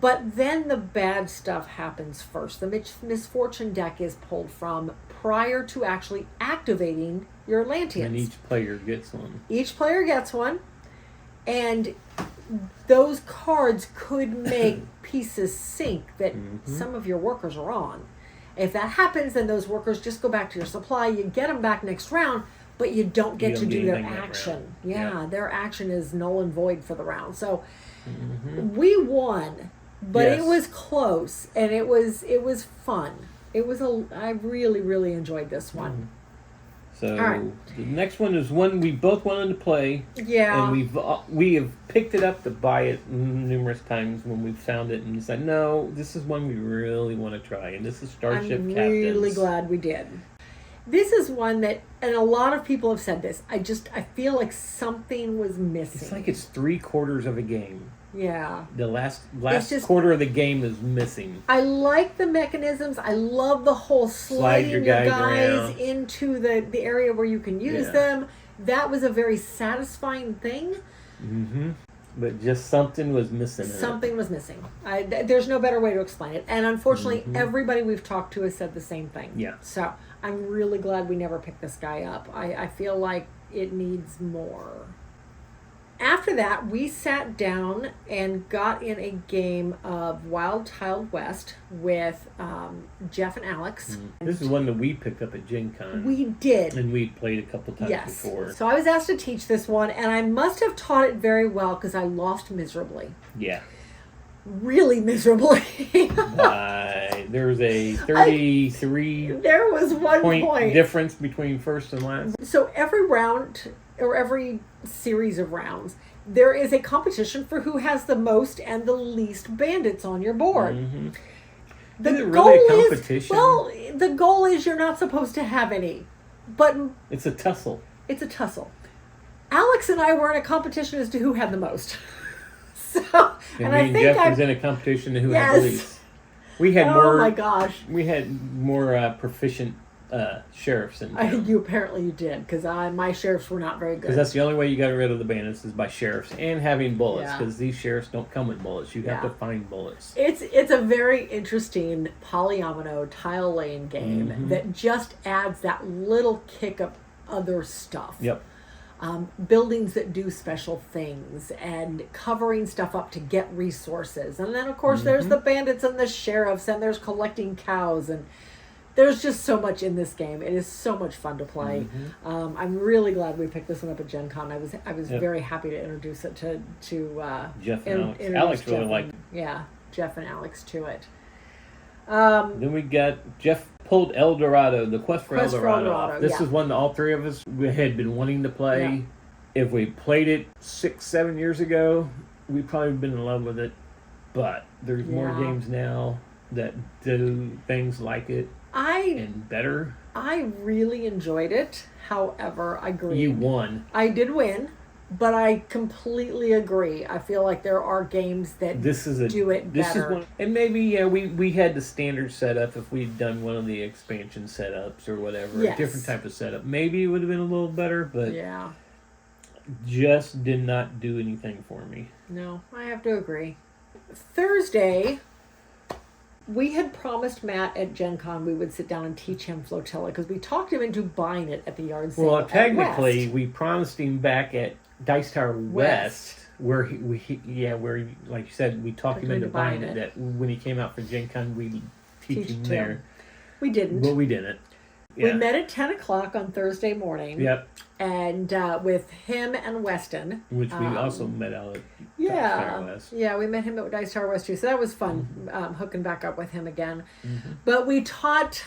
[SPEAKER 3] but then the bad stuff happens first. The misfortune deck is pulled from prior to actually activating your Atlanteans.
[SPEAKER 1] And each player gets one.
[SPEAKER 3] Each player gets one, and those cards could make pieces sink that some of your workers are on. If that happens, then those workers just go back to your supply. You get them back next round, but you don't get to do their action. Their action is null and void for the round. So we won, but it was close, and it was fun. I really, really enjoyed this one.
[SPEAKER 1] So the next one is one we both wanted to play.
[SPEAKER 3] Yeah.
[SPEAKER 1] And we have picked it up to buy it numerous times when we've found it and said, no, this is one we really want to try. And this is Starship Captains.
[SPEAKER 3] I'm really glad we did. This is one that, and a lot of people have said this, I feel like something was missing.
[SPEAKER 1] It's like it's 3/4 of a game.
[SPEAKER 3] Yeah.
[SPEAKER 1] The last quarter of the game is missing.
[SPEAKER 3] I like the mechanisms. I love the whole sliding your guys into the area where you can use them. That was a very satisfying thing.
[SPEAKER 1] But just something was missing.
[SPEAKER 3] Something was missing. There's no better way to explain it. And unfortunately, everybody we've talked to has said the same thing.
[SPEAKER 1] Yeah.
[SPEAKER 3] So I'm really glad we never picked this guy up. I feel like it needs more. After that, we sat down and got in a game of Wild Tiled West with Jeff and Alex.
[SPEAKER 1] This is one that we picked up at Gen Con.
[SPEAKER 3] We did.
[SPEAKER 1] And we played a couple times before.
[SPEAKER 3] So I was asked to teach this one, and I must have taught it very well because I lost miserably.
[SPEAKER 1] Yeah.
[SPEAKER 3] Really miserably.
[SPEAKER 1] There's a 33
[SPEAKER 3] there was one point
[SPEAKER 1] difference between first and last.
[SPEAKER 3] So every round, or every series of rounds, there is a competition for who has the most and the least bandits on your board.
[SPEAKER 1] Is it really a competition?
[SPEAKER 3] The goal is you're not supposed to have any, but
[SPEAKER 1] it's a tussle.
[SPEAKER 3] It's a tussle. Alex and I were in a competition as to who had the most.
[SPEAKER 1] And I think Jeff was in a competition to who had the least. We had more.
[SPEAKER 3] Oh my gosh!
[SPEAKER 1] We had more proficient sheriffs in town.
[SPEAKER 3] You did, because my sheriffs were not very good.
[SPEAKER 1] Because that's the only way you got rid of the bandits is by sheriffs and having bullets. Because these sheriffs don't come with bullets. You have to find bullets.
[SPEAKER 3] It's a very interesting polyomino tile laying game that just adds that little kick of other stuff.
[SPEAKER 1] Yep.
[SPEAKER 3] Buildings that do special things and covering stuff up to get resources. And then, of course, there's the bandits and the sheriffs, and there's collecting cows, and there's just so much in this game. It is so much fun to play. I'm really glad we picked this one up at Gen Con. I was very happy to introduce it to
[SPEAKER 1] Jeff and Alex. Alex really liked it.
[SPEAKER 3] Yeah, Jeff and Alex to it.
[SPEAKER 1] Then we got Jeff pulled El Dorado, the Quest for El Dorado off. This is one that all three of us we had been wanting to play. Yeah. If we played it 6-7 years ago, we'd probably been in love with it. But there's more games now. that do things like it and better.
[SPEAKER 3] I really enjoyed it. However, I agree.
[SPEAKER 1] You won.
[SPEAKER 3] I did win, but I completely agree. I feel like there are games that do it better.
[SPEAKER 1] And maybe we had the standard setup. If we'd done one of the expansion setups or whatever,
[SPEAKER 3] Yes.
[SPEAKER 1] a different type of setup, maybe it would have been a little better. But
[SPEAKER 3] Yeah.
[SPEAKER 1] just did not do anything for me.
[SPEAKER 3] No, I have to agree. Thursday, we had promised Matt at Gen Con we would sit down and teach him Flotilla because we talked him into buying it at the yard sale.
[SPEAKER 1] Well,
[SPEAKER 3] at
[SPEAKER 1] technically,
[SPEAKER 3] West.
[SPEAKER 1] we promised him back at Dice Tower West, where where like you said, we talked him into buying it. That when he came out for Gen Con, we teach him there.
[SPEAKER 3] We didn't.
[SPEAKER 1] But we didn't. Yeah.
[SPEAKER 3] We met at 10 o'clock on Thursday morning.
[SPEAKER 1] Yep.
[SPEAKER 3] And with him and Weston.
[SPEAKER 1] Which we also met out at Dice Tower West.
[SPEAKER 3] Yeah, we met him at Dice Tower West too. So that was fun, hooking back up with him again.
[SPEAKER 1] Mm-hmm.
[SPEAKER 3] But we taught,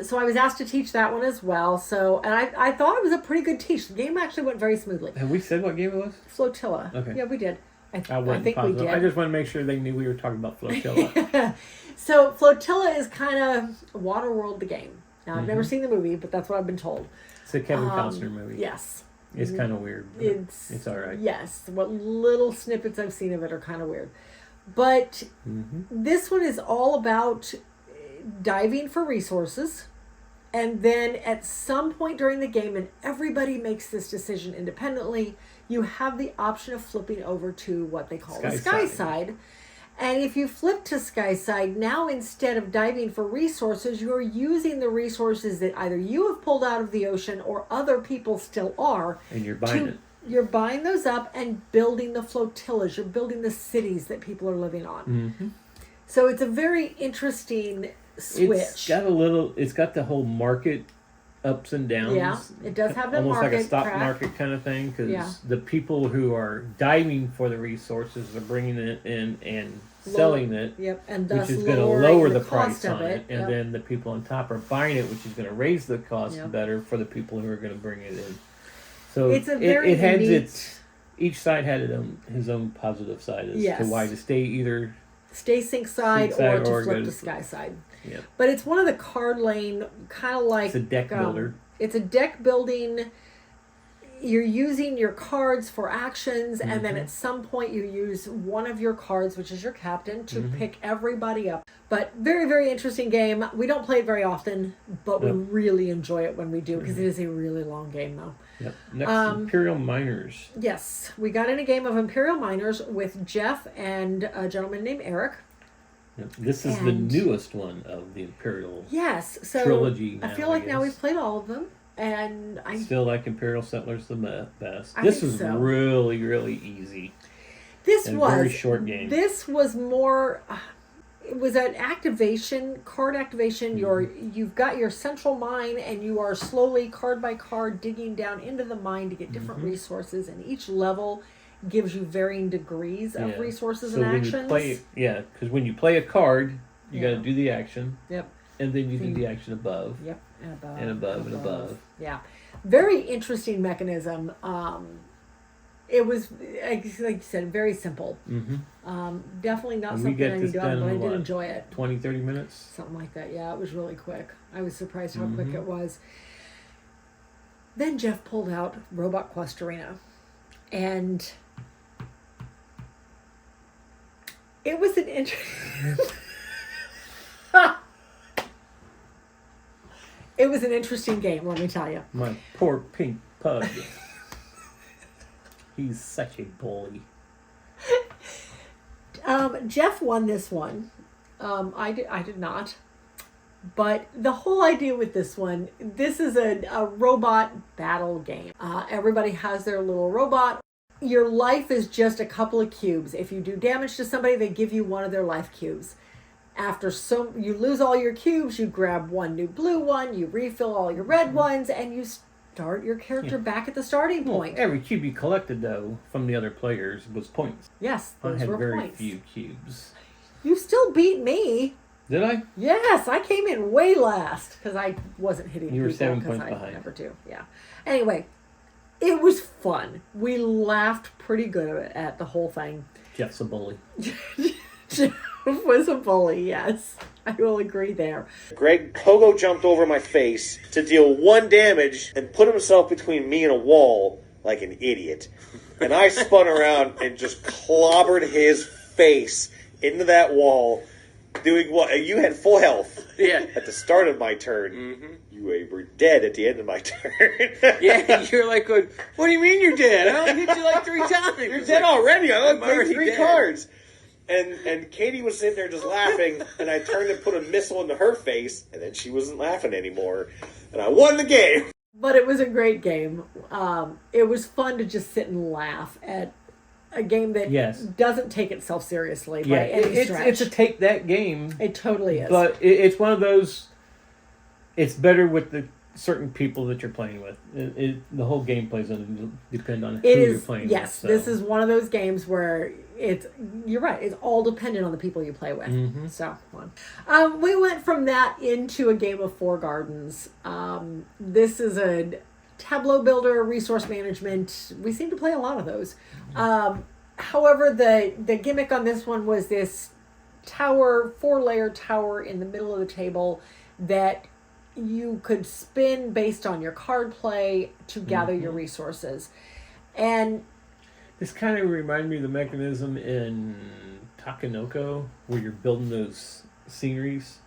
[SPEAKER 3] so I was asked to teach that one as well. So, and I thought it was a pretty good teach. The game actually went very smoothly.
[SPEAKER 1] Have we said what game it was?
[SPEAKER 3] Flotilla.
[SPEAKER 1] Okay.
[SPEAKER 3] Yeah, we did. I
[SPEAKER 1] think
[SPEAKER 3] we did.
[SPEAKER 1] I just want to make sure they knew we were talking about Flotilla.
[SPEAKER 3] So Flotilla is kind of Waterworld the game. Now, I've never
[SPEAKER 1] Mm-hmm.
[SPEAKER 3] seen the movie, but that's what I've been told.
[SPEAKER 1] It's a Kevin Costner movie.
[SPEAKER 3] Yes.
[SPEAKER 1] It's kind of weird. But it's all right.
[SPEAKER 3] Yes. What little snippets I've seen of it are kind of weird. But this one is all about diving for resources. And then at some point during the game, and everybody makes this decision independently, you have the option of flipping over to what they call the sky side. And if you flip to sky side, now instead of diving for resources, you're using the resources that either you have pulled out of the ocean or other people still are.
[SPEAKER 1] And you're buying it.
[SPEAKER 3] You're buying those up and building the flotillas. You're building the cities that people are living on.
[SPEAKER 1] Mm-hmm.
[SPEAKER 3] So it's a very interesting switch.
[SPEAKER 1] It's got the whole market ups and downs.
[SPEAKER 3] Yeah, it does have the
[SPEAKER 1] almost
[SPEAKER 3] market
[SPEAKER 1] like a stock
[SPEAKER 3] crack.
[SPEAKER 1] market kind of thing, because the people who are diving for the resources are bringing it in and selling it.
[SPEAKER 3] Yep, and thus
[SPEAKER 1] which is going to lower the price on it, and then the people on top are buying it, which is going to raise the cost better for the people who are going to bring it in. So
[SPEAKER 3] it's a very
[SPEAKER 1] each side had his own positive side as to why to stay
[SPEAKER 3] sink side or to flip to sky side.
[SPEAKER 1] Yep.
[SPEAKER 3] But it's one of the card lane, kind of like...
[SPEAKER 1] It's a deck builder.
[SPEAKER 3] It's a deck building. You're using your cards for actions, and then at some point you use one of your cards, which is your captain, to pick everybody up. But very, very interesting game. We don't play it very often, but we really enjoy it when we do, because it is a really long game, though.
[SPEAKER 1] Yep. Next, Imperial Miners.
[SPEAKER 3] Yes. We got in a game of Imperial Miners with Jeff and a gentleman named Eric.
[SPEAKER 1] Yep. This is the newest one of the Imperial trilogy.
[SPEAKER 3] I feel like now we've played all of them. And I
[SPEAKER 1] still like Imperial Settlers the best.
[SPEAKER 3] This
[SPEAKER 1] was really, really easy.
[SPEAKER 3] This was
[SPEAKER 1] a very short game.
[SPEAKER 3] This was more. It was an card activation. You've got your central mine, and you are slowly card by card digging down into the mine to get different resources. And each level gives you varying degrees of resources and actions.
[SPEAKER 1] Because when you play a card, you got to do the action.
[SPEAKER 3] Yep.
[SPEAKER 1] And then you do the action above.
[SPEAKER 3] Yep. And above.
[SPEAKER 1] And above and above.
[SPEAKER 3] Yeah. Very interesting mechanism. It was, like you said, very simple. Definitely not something I need to do, but I did enjoy it.
[SPEAKER 1] 20, 30 minutes?
[SPEAKER 3] Something like that. Yeah, it was really quick. I was surprised how quick it was. Then Jeff pulled out Robot Quest Arena. And it was an interesting... It was an interesting game, let me tell you.
[SPEAKER 1] My poor pink pug. He's such a bully.
[SPEAKER 3] Jeff won this one. I did not. But the whole idea with this one, this is a robot battle game. Everybody has their little robot. Your life is just a couple of cubes. If you do damage to somebody, they give you one of their life cubes. After you lose all your cubes, you grab one new blue one, you refill all your red ones, and you start your character back at the starting point.
[SPEAKER 1] Every cube you collected, though, from the other players was points.
[SPEAKER 3] Yes, those
[SPEAKER 1] I had
[SPEAKER 3] were
[SPEAKER 1] very
[SPEAKER 3] points.
[SPEAKER 1] few cubes.
[SPEAKER 3] You still beat me.
[SPEAKER 1] Did I?
[SPEAKER 3] Yes, I came in way last because I wasn't hitting
[SPEAKER 1] You were
[SPEAKER 3] people
[SPEAKER 1] 7
[SPEAKER 3] because
[SPEAKER 1] points
[SPEAKER 3] I
[SPEAKER 1] behind.
[SPEAKER 3] never do. Yeah. Anyway, it was fun. We laughed pretty good at the whole thing.
[SPEAKER 1] Jeff's a bully.
[SPEAKER 3] Jeff was a bully, yes. I will agree there.
[SPEAKER 5] Greg Pogo jumped over my face to deal 1 damage and put himself between me and a wall like an idiot. And I spun around and just clobbered his face into that wall, doing what? You had full health at the start of my turn.
[SPEAKER 6] Mm-hmm.
[SPEAKER 5] You were dead at the end of my turn.
[SPEAKER 6] Yeah, you're like, going, what do you mean you're dead? I only hit you like 3 times.
[SPEAKER 5] You're dead already. I only
[SPEAKER 6] I'm already
[SPEAKER 5] played 3
[SPEAKER 6] dead.
[SPEAKER 5] cards. And Katy was sitting there just laughing, and I turned and put a missile into her face, and then she wasn't laughing anymore. And I won the game.
[SPEAKER 3] But it was a great game. It was fun to just sit and laugh at a game that doesn't take itself seriously by any stretch.
[SPEAKER 1] It's a take that game.
[SPEAKER 3] It totally is.
[SPEAKER 1] But it's one of those. It's better with the certain people that you're playing with. The whole gameplay is going to depend on who you're playing with.
[SPEAKER 3] Yes, this is one of those games where you're right, it's all dependent on the people you play with.
[SPEAKER 1] Mm-hmm.
[SPEAKER 3] So, we went from that into a game of Four Gardens. This is a tableau builder, resource management. We seem to play a lot of those. However, the gimmick on this one was this tower, 4-layer tower in the middle of the table that you could spin based on your card play to gather your resources. And
[SPEAKER 1] this kind of reminded me of the mechanism in Takenoko, where you're building those sceneries,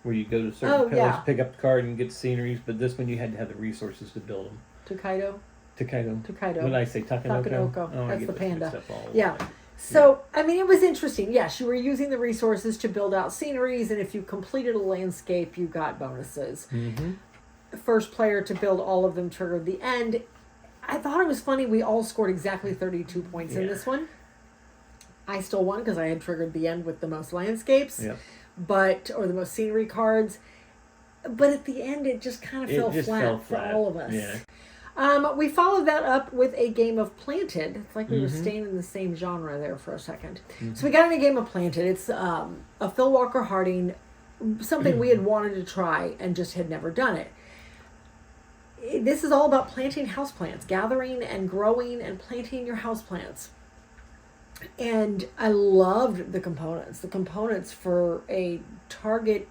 [SPEAKER 1] where you go to certain pillars, pick up the card and get sceneries, but this one you had to have the resources to build them.
[SPEAKER 3] Tokaido.
[SPEAKER 1] What did I say? Takenoko? Oh,
[SPEAKER 3] That's the panda.
[SPEAKER 1] Yeah.
[SPEAKER 3] So, I mean, it was interesting. Yes, you were using the resources to build out sceneries, and if you completed a landscape, you got bonuses.
[SPEAKER 1] Mm-hmm.
[SPEAKER 3] The first player to build all of them triggered the end. I thought it was funny. We all scored exactly 32 points in this one. I still won because I had triggered the end with the most landscapes, or the most scenery cards. But at the end, it just kind of fell flat for all of us. Yeah. We followed that up with a game of Planted. It's like we were staying in the same genre there for a second. So we got in a game of Planted. It's a Phil Walker Harding, something we had wanted to try and just had never done it. This is all about planting houseplants, gathering and growing and planting your houseplants. And I loved the components. The components for a Target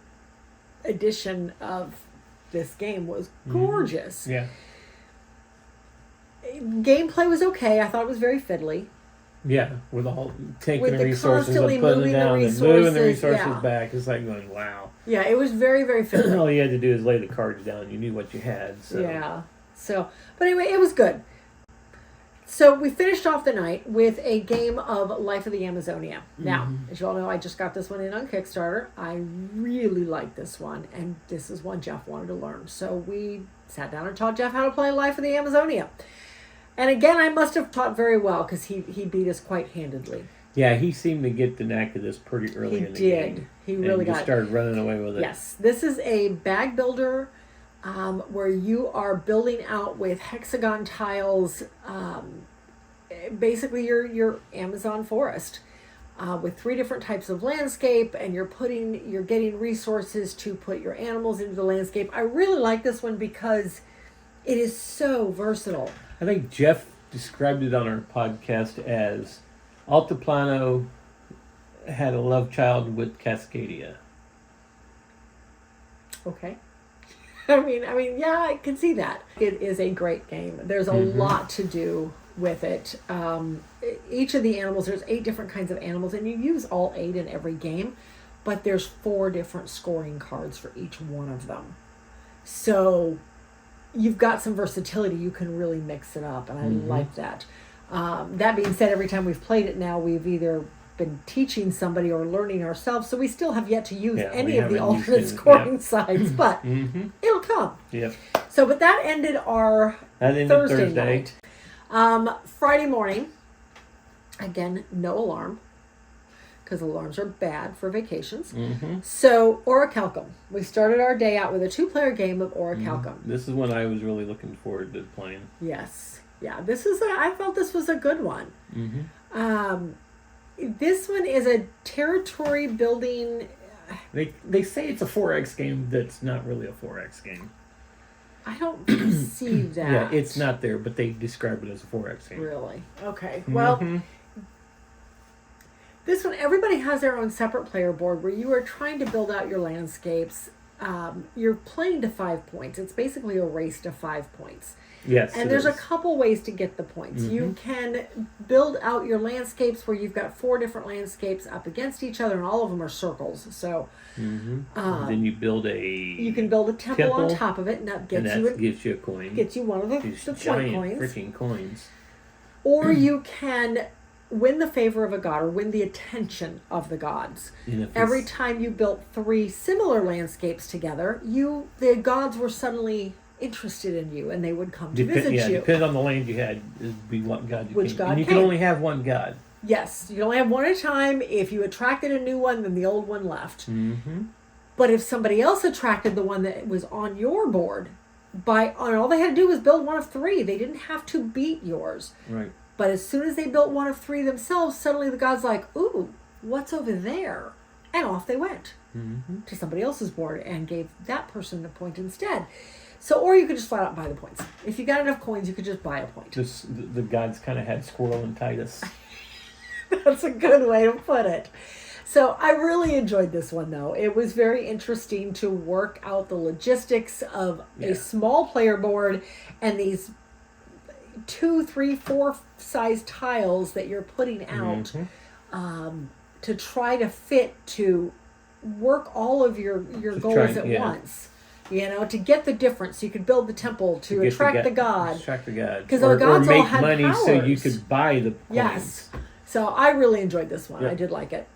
[SPEAKER 3] edition of this game was gorgeous.
[SPEAKER 1] Yeah.
[SPEAKER 3] Gameplay was okay. I thought it was very fiddly.
[SPEAKER 1] Yeah, with all taking
[SPEAKER 3] With
[SPEAKER 1] the
[SPEAKER 3] the
[SPEAKER 1] resources and
[SPEAKER 3] constantly
[SPEAKER 1] putting
[SPEAKER 3] moving
[SPEAKER 1] them
[SPEAKER 3] the
[SPEAKER 1] down and moving the
[SPEAKER 3] resources,
[SPEAKER 1] resources back. It's like going, wow.
[SPEAKER 3] Yeah, it was very, very fiddly.
[SPEAKER 1] All you had to do is lay the cards down. You knew what you had. So.
[SPEAKER 3] Yeah. So, but anyway, it was good. So we finished off the night with a game of Life of the Amazonia. Now, as you all know, I just got this one in on Kickstarter. I really like this one, and this is one Jeff wanted to learn. So we sat down and taught Jeff how to play Life of the Amazonia. And again, I must have taught very well because he beat us quite handedly.
[SPEAKER 1] Yeah, he seemed to get the knack of this pretty early in the game.
[SPEAKER 3] He really got
[SPEAKER 1] it. Started running away with it.
[SPEAKER 3] Yes, this is a bag builder where you are building out with hexagon tiles, basically your Amazon forest with 3 different types of landscape, and you're getting resources to put your animals into the landscape. I really like this one because it is so versatile.
[SPEAKER 1] I think Jeff described it on our podcast as Altiplano had a love child with Cascadia.
[SPEAKER 3] Okay. I mean, yeah, I can see that. It is a great game. There's a lot to do with it. Each of the animals, there's 8 different kinds of animals, and you use all 8 in every game, but there's 4 different scoring cards for each one of them. So you've got some versatility. You can really mix it up, and I like that. That being said, every time we've played it now, we've either been teaching somebody or learning ourselves, so we still have yet to use any of the alternate scoring sides, but it'll come.
[SPEAKER 1] Yep.
[SPEAKER 3] So, but that ended our Thursday night. Friday morning, again, no alarm, because alarms are bad for vacations. So, Orichalcum. We started our day out with a 2-player game of Orichalcum.
[SPEAKER 1] This is one I was really looking forward to playing.
[SPEAKER 3] Yes. Yeah, I felt this was a good one. This one is a territory building.
[SPEAKER 1] They say it's a 4X game that's not really a 4X game.
[SPEAKER 3] I don't see that.
[SPEAKER 1] Yeah, it's not there, but they describe it as a 4X game.
[SPEAKER 3] Really? Okay. Well, This one, everybody has their own separate player board where you are trying to build out your landscapes. You're playing to 5 points. It's basically a race to 5 points.
[SPEAKER 1] Yes.
[SPEAKER 3] And there's a couple ways to get the points. You can build out your landscapes where you've got 4 different landscapes up against each other, and all of them are circles. So
[SPEAKER 1] then you build
[SPEAKER 3] you can build a temple on top of it, and that gets
[SPEAKER 1] gives you a coin.
[SPEAKER 3] Gets you one of the
[SPEAKER 1] These
[SPEAKER 3] point
[SPEAKER 1] giant
[SPEAKER 3] coins.
[SPEAKER 1] freaking coins.
[SPEAKER 3] Or you can win the favor of a god, or win the attention of the gods. Every time you built 3 similar landscapes together, the gods were suddenly interested in you, and they would come to visit you.
[SPEAKER 1] Depending on the land you had, it'd be what god you
[SPEAKER 3] Which
[SPEAKER 1] came.
[SPEAKER 3] god
[SPEAKER 1] And you
[SPEAKER 3] came.
[SPEAKER 1] can only have one god.
[SPEAKER 3] Yes, you can only have one at a time. If you attracted a new one, then the old one left. But if somebody else attracted the one that was on your board, all they had to do was build one of 3. They didn't have to beat yours.
[SPEAKER 1] Right.
[SPEAKER 3] But as soon as they built one of 3 themselves, suddenly the god's like, ooh, what's over there? And off they went to somebody else's board and gave that person the point instead. So, or you could just flat out buy the points. If you got enough coins, you could just buy a point.
[SPEAKER 1] The gods kind of had Squirrel and Titus.
[SPEAKER 3] That's a good way to put it. So I really enjoyed this one, though. It was very interesting to work out the logistics of a small player board and these 2, 3, 4 size tiles that you're putting out to try to fit to work all of your goals at once. You know, to get the difference, you could build the temple to attract the god.
[SPEAKER 1] Attract the god.
[SPEAKER 3] Because the gods
[SPEAKER 1] or make
[SPEAKER 3] all had
[SPEAKER 1] money
[SPEAKER 3] powers.
[SPEAKER 1] so you could buy the coins.
[SPEAKER 3] Yes. So I really enjoyed this one. I did like it.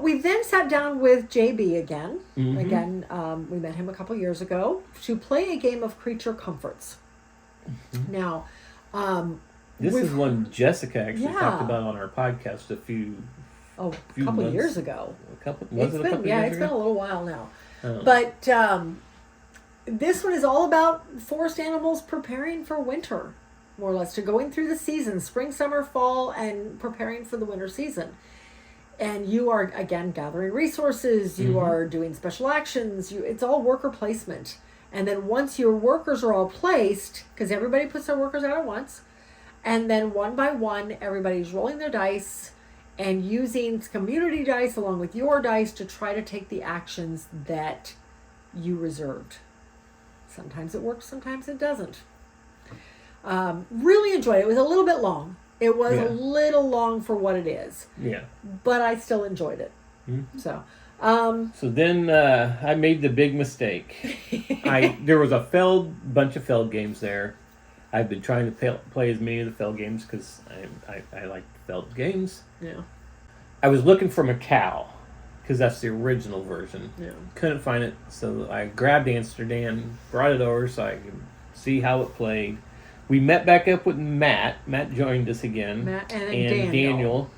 [SPEAKER 3] We then sat down with JB again. Again, we met him a couple years ago to play a game of Creature Comforts. Now,
[SPEAKER 1] this is one Jessica actually
[SPEAKER 3] Yeah.
[SPEAKER 1] talked about on our podcast a few
[SPEAKER 3] couple
[SPEAKER 1] months.
[SPEAKER 3] years ago.
[SPEAKER 1] Was it a couple years
[SPEAKER 3] it's
[SPEAKER 1] ago?
[SPEAKER 3] been a little while now.
[SPEAKER 1] Oh.
[SPEAKER 3] But this one is all about forest animals preparing for winter, more or less, to going through the seasons, spring, summer, fall, and preparing for the winter season. And you are, again, gathering resources, you are doing special actions, it's all worker placement. And then once your workers are all placed, because everybody puts their workers out at once, and then one by one, everybody's rolling their dice and using community dice along with your dice to try to take the actions that you reserved. Sometimes it works, sometimes it doesn't. Really enjoyed it. It was a little bit long. It was a little long for what it is. Yeah. But I still enjoyed it. So
[SPEAKER 1] then I made the big mistake. There was a bunch of Feld games there. I've been trying to play as many of the Feld games because I like Feld games.
[SPEAKER 3] Yeah.
[SPEAKER 1] I was looking for Macau because that's the original version.
[SPEAKER 3] Yeah.
[SPEAKER 1] Couldn't find it, so I grabbed Amsterdam, brought it over so I could see how it played. We met back up with Matt. Matt joined us again.
[SPEAKER 3] Matt and Daniel.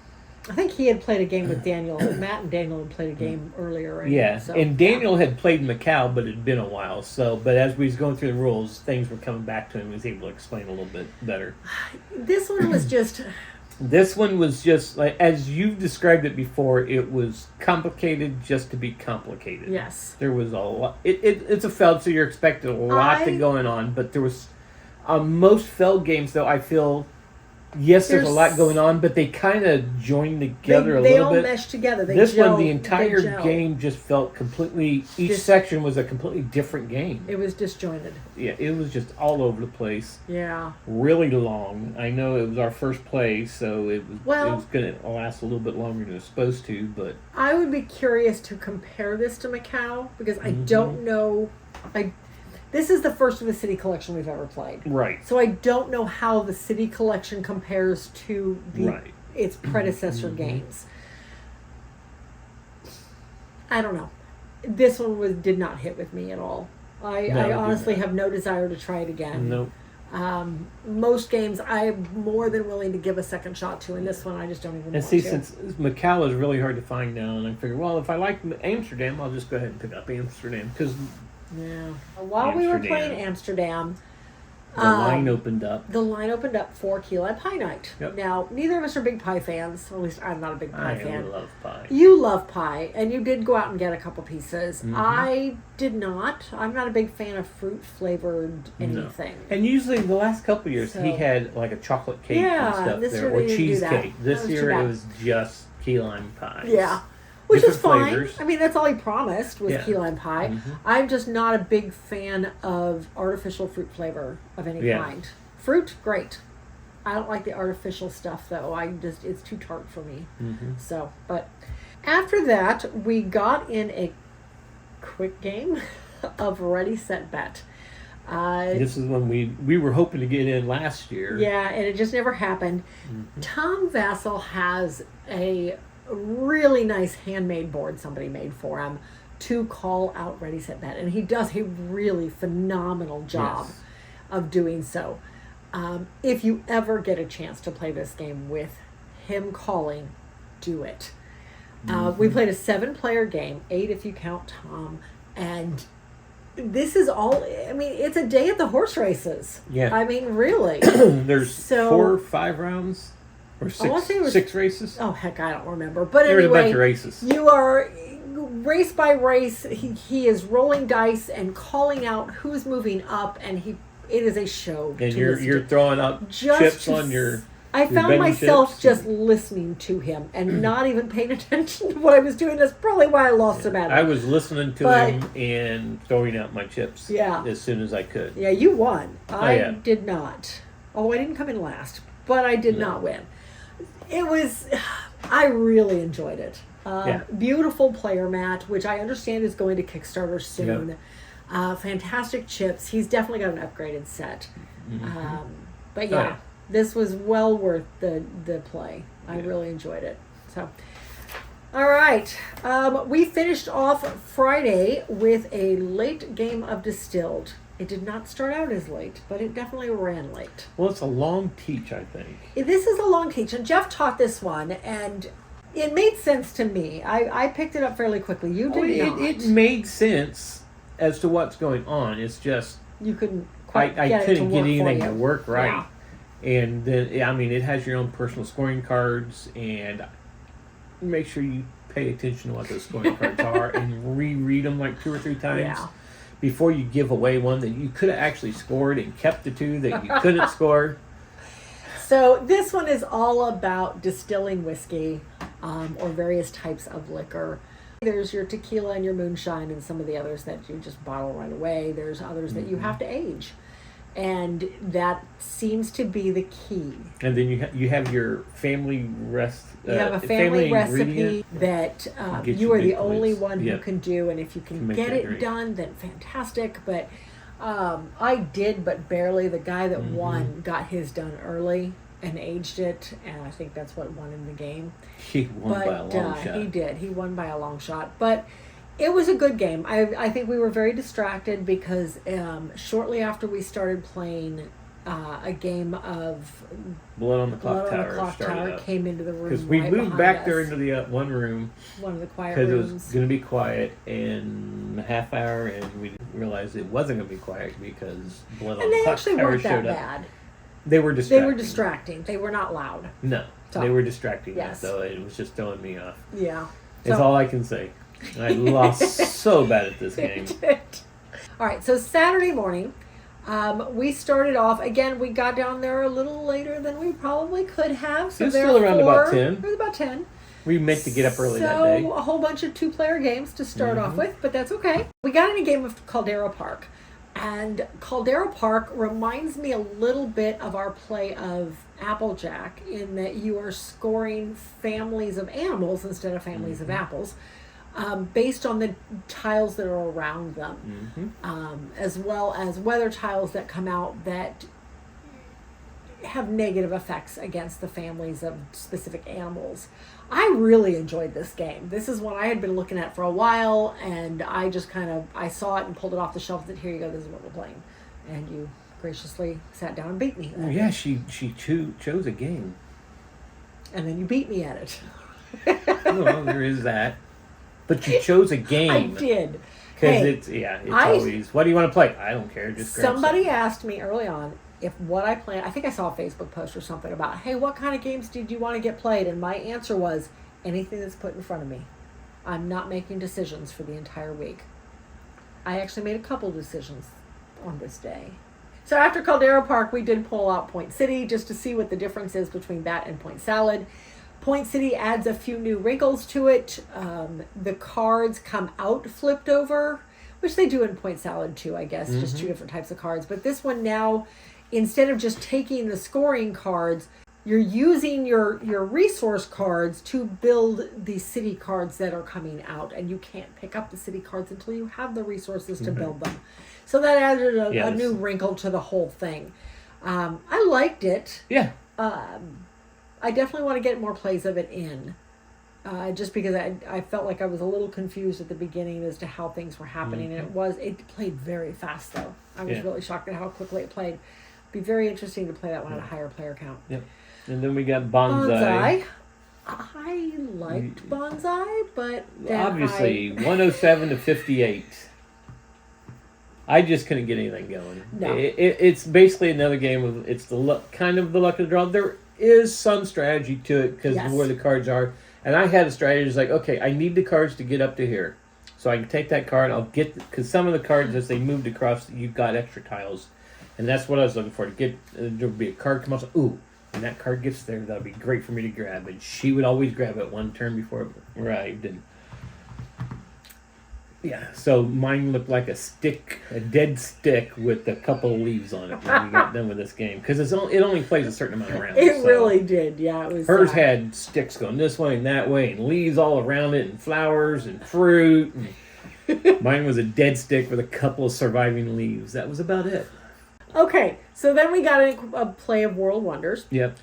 [SPEAKER 3] I think he had played a game with Daniel. Matt and Daniel had played a game earlier.
[SPEAKER 1] And Daniel had played Macau, but it had been a while. But as we was going through the rules, things were coming back to him. He was able to explain a little bit better.
[SPEAKER 3] This one was just...
[SPEAKER 1] This one was just, like, as you've described it before, it was complicated just to be complicated.
[SPEAKER 3] Yes.
[SPEAKER 1] There was a lot. It's a Feld, so you're expecting a lot to going on, but there was... most Feld games, though, I feel... Yes, there's a lot going on, but they kind of join together a little bit.
[SPEAKER 3] They all mesh together.
[SPEAKER 1] This one, the entire game just felt completely... Each section was a completely different game.
[SPEAKER 3] It was disjointed.
[SPEAKER 1] Yeah, it was just all over the place.
[SPEAKER 3] Yeah.
[SPEAKER 1] Really long. I know it was our first play, so it was going to last a little bit longer than it was supposed to, but...
[SPEAKER 3] I would be curious to compare this to Macau, because I don't know... This is the first of the City Collection we've ever played.
[SPEAKER 1] Right.
[SPEAKER 3] So I don't know how the City Collection compares to its predecessor games. I don't know. This one did not hit with me at all. I honestly have no desire to try it again.
[SPEAKER 1] Nope.
[SPEAKER 3] Most games I'm more than willing to give a second shot to, and this one I just don't even want to.
[SPEAKER 1] And since Macau is really hard to find now, and I figured, well, if I like Amsterdam, I'll just go ahead and pick up Amsterdam, because...
[SPEAKER 3] Yeah. While we were playing Amsterdam,
[SPEAKER 1] the line opened up.
[SPEAKER 3] The line opened up for Key Lime Pie Night.
[SPEAKER 1] Yep.
[SPEAKER 3] Now, neither of us are big pie fans. At least I'm not a big pie fan.
[SPEAKER 1] I love pie.
[SPEAKER 3] You love pie, and you did go out and get a couple pieces. I did not. I'm not a big fan of fruit flavored anything.
[SPEAKER 1] No. And usually the last couple of years he had like a chocolate cake and stuff there, or cheesecake. This year it was just key lime pies.
[SPEAKER 3] Yeah. Which is
[SPEAKER 1] Different
[SPEAKER 3] fine.
[SPEAKER 1] flavors.
[SPEAKER 3] I mean, that's all he promised was
[SPEAKER 1] Yeah.
[SPEAKER 3] key lime pie.
[SPEAKER 1] Mhm.
[SPEAKER 3] I'm just not a big fan of artificial fruit flavor of any
[SPEAKER 1] Yeah.
[SPEAKER 3] kind. Fruit, great. I don't like the artificial stuff though. It's too tart for me.
[SPEAKER 1] Mhm.
[SPEAKER 3] So, but after that, we got in a quick game of Ready Set Bet.
[SPEAKER 1] This is when we were hoping to get in last year.
[SPEAKER 3] Yeah, and it just never happened. Tom Vassell has a really nice handmade board somebody made for him to call out Ready Set Bet, and he does a really phenomenal job
[SPEAKER 1] Yes.
[SPEAKER 3] of doing so. If you ever get a chance to play this game with him calling, do it. We played a 7-player game, 8 if you count Tom, and this is all, I mean, it's a day at the horse races.
[SPEAKER 1] Yeah.
[SPEAKER 3] I mean, really.
[SPEAKER 1] There's
[SPEAKER 3] So-
[SPEAKER 1] 4 or 5 rounds? Or
[SPEAKER 3] I wanna say it was-
[SPEAKER 1] 6 races?
[SPEAKER 3] Oh, heck, I don't remember. But
[SPEAKER 1] There was a
[SPEAKER 3] anyway,
[SPEAKER 1] bunch of races.
[SPEAKER 3] you are race by race. He is rolling dice and calling out who's moving up, and it is a show.
[SPEAKER 1] And
[SPEAKER 3] to
[SPEAKER 1] you're
[SPEAKER 3] listen
[SPEAKER 1] you're
[SPEAKER 3] to.
[SPEAKER 1] throwing out
[SPEAKER 3] Just
[SPEAKER 1] chips
[SPEAKER 3] to
[SPEAKER 1] on your...
[SPEAKER 3] I
[SPEAKER 1] your
[SPEAKER 3] found
[SPEAKER 1] betting
[SPEAKER 3] myself
[SPEAKER 1] chips.
[SPEAKER 3] just listening to him and not even paying attention to what I was doing. That's probably why I lost him at it.
[SPEAKER 1] I was listening to
[SPEAKER 3] But-
[SPEAKER 1] him and throwing out my chips
[SPEAKER 3] Yeah.
[SPEAKER 1] as soon as I could.
[SPEAKER 3] Yeah, you won. I
[SPEAKER 1] yeah.
[SPEAKER 3] did not. Oh, I didn't come in last, but I did not win. It was, I really enjoyed it.
[SPEAKER 1] Yeah.
[SPEAKER 3] Beautiful player mat, which I understand is going to Kickstarter soon. Fantastic chips. He's definitely got an upgraded set. But yeah,
[SPEAKER 1] Oh, yeah.
[SPEAKER 3] this was well worth the play. I really enjoyed it. So, all right. We finished off Friday with a late game of Distilled. It did not start out as late, but it definitely ran late.
[SPEAKER 1] Well, it's a long teach, I think.
[SPEAKER 3] This is a long teach, and Jeff taught this one, and it made sense to me. I picked it up fairly quickly. You did not.
[SPEAKER 1] It made sense as to what's going on. It's just
[SPEAKER 3] You couldn't quite
[SPEAKER 1] I
[SPEAKER 3] get it to
[SPEAKER 1] couldn't get
[SPEAKER 3] work for
[SPEAKER 1] anything
[SPEAKER 3] you.
[SPEAKER 1] to work right.
[SPEAKER 3] Yeah.
[SPEAKER 1] And then, I mean, it has your own personal scoring cards, and make sure you pay attention to what those scoring cards are and reread them like 2 or 3 times
[SPEAKER 3] Yeah.
[SPEAKER 1] before you give away one that you could have actually scored and kept the 2 that you couldn't score.
[SPEAKER 3] So this one is all about distilling whiskey or various types of liquor. There's your tequila and your moonshine and some of the others that you just bottle right away. There's others that you have to age. And that seems to be the key.
[SPEAKER 1] And then you have your family rest.
[SPEAKER 3] You have a family recipe
[SPEAKER 1] ingredient.
[SPEAKER 3] that
[SPEAKER 1] Get
[SPEAKER 3] you
[SPEAKER 1] you
[SPEAKER 3] are the
[SPEAKER 1] big
[SPEAKER 3] only
[SPEAKER 1] points.
[SPEAKER 3] one
[SPEAKER 1] Yeah.
[SPEAKER 3] who can do, and if you
[SPEAKER 1] Can
[SPEAKER 3] can
[SPEAKER 1] make
[SPEAKER 3] get
[SPEAKER 1] that
[SPEAKER 3] it
[SPEAKER 1] drink.
[SPEAKER 3] done, then fantastic. But I did, but barely. The guy that
[SPEAKER 1] Mm-hmm.
[SPEAKER 3] won got his done early and aged it, and I think that's what won in the game.
[SPEAKER 1] He won by a long shot.
[SPEAKER 3] He did. He won by a long shot. But it was a good game. I think we were very distracted because shortly after we started playing, a game of
[SPEAKER 1] Blood on the Clock
[SPEAKER 3] Blood on
[SPEAKER 1] Tower
[SPEAKER 3] the Clock
[SPEAKER 1] started
[SPEAKER 3] Tower
[SPEAKER 1] up.
[SPEAKER 3] came into the room.
[SPEAKER 1] Because we
[SPEAKER 3] right
[SPEAKER 1] moved
[SPEAKER 3] behind
[SPEAKER 1] back
[SPEAKER 3] us.
[SPEAKER 1] there into the one room
[SPEAKER 3] One of the quiet
[SPEAKER 1] because it
[SPEAKER 3] rooms.
[SPEAKER 1] was going to be quiet in a half hour, and we realized it wasn't going to be quiet because Blood on
[SPEAKER 3] And
[SPEAKER 1] the
[SPEAKER 3] they
[SPEAKER 1] Clock
[SPEAKER 3] actually
[SPEAKER 1] Tower
[SPEAKER 3] weren't that
[SPEAKER 1] showed up.
[SPEAKER 3] bad.
[SPEAKER 1] They were distracting.
[SPEAKER 3] They were distracting. They were not loud.
[SPEAKER 1] No,
[SPEAKER 3] So,
[SPEAKER 1] they were distracting.
[SPEAKER 3] yes.
[SPEAKER 1] So it was just throwing me off.
[SPEAKER 3] Yeah.
[SPEAKER 1] That's
[SPEAKER 3] So-
[SPEAKER 1] all I can say. I lost so bad at this game.
[SPEAKER 3] All right. So Saturday morning, we started off again. We got down there a little later than we probably could have. So
[SPEAKER 1] It was still around about 10.
[SPEAKER 3] It was about 10.
[SPEAKER 1] We meant to get up early
[SPEAKER 3] so
[SPEAKER 1] that day. Mm-hmm.
[SPEAKER 3] a whole bunch of 2-player games to start off with, but that's okay. We got in a game of Caldera Park, and Caldera Park reminds me a little bit of our play of Applejack in that you are scoring families of animals instead of families
[SPEAKER 1] Mm-hmm.
[SPEAKER 3] of apples, based on the tiles that are around them, as well as weather tiles that come out that have negative effects against the families of specific animals. I really enjoyed this game. This is one I had been looking at for a while, and I just I saw it and pulled it off the shelf and said, here you go, this is what we're playing. And you graciously sat down and beat me.
[SPEAKER 1] Oh, yeah, she chose a game.
[SPEAKER 3] And then you beat me at it.
[SPEAKER 1] Well, there is that. But you chose a game.
[SPEAKER 3] I did.
[SPEAKER 1] Because
[SPEAKER 3] Hey,
[SPEAKER 1] it's
[SPEAKER 3] I-
[SPEAKER 1] always, what do you want to play? I don't care, just grab
[SPEAKER 3] Somebody
[SPEAKER 1] something.
[SPEAKER 3] asked me early on if what I planned, I think I saw a Facebook post or something about, hey, what kind of games did you want to get played? And my answer was, anything that's put in front of me. I'm not making decisions for the entire week. I actually made a couple decisions on this day. So after Caldera Park, we did pull out Point City just to see what the difference is between that and Point Salad. Point City adds a few new wrinkles to it. The cards come out flipped over, which they do in Point Salad too, I guess. Just two different types of cards. But this one now, instead of just taking the scoring cards, you're using your resource cards to build the city cards that are coming out. And you can't pick up the city cards until you have the resources to build them. So that added a new wrinkle to the whole thing. I liked it.
[SPEAKER 1] Yeah.
[SPEAKER 3] I definitely want to get more plays of it in. Just because I felt like I was a little confused at the beginning as to how things were happening. And it played very fast though. I was really shocked at how quickly it played. Be very interesting to play that one at a higher player count.
[SPEAKER 1] Yep. And then we got Bonsai.
[SPEAKER 3] I liked Bonsai, but
[SPEAKER 1] obviously 107 to 58. I just couldn't get anything going.
[SPEAKER 3] No.
[SPEAKER 1] It's basically another game of it's the luck, kind of the luck of the draw. There is some strategy to it because of where the cards are. And I had a strategy. It's like, okay, I need the cards to get up to here. So I can take that card. I'll get, because some of the cards, as they moved across, you've got extra tiles. And that's what I was looking for. To get, there'll be a card come up. Ooh, when that card gets there, that'll be great for me to grab. And she would always grab it one turn before it arrived. And yeah, so mine looked like a stick, a dead stick with a couple of leaves on it when we got done with this game. Because it only plays a certain amount of rounds.
[SPEAKER 3] It really did, yeah. It was.
[SPEAKER 1] Hers had sticks going this way and that way, and leaves all around it, and flowers and fruit. And mine was a dead stick with a couple of surviving leaves. That was about it.
[SPEAKER 3] Okay, so then we got a play of World Wonders.
[SPEAKER 1] Yep.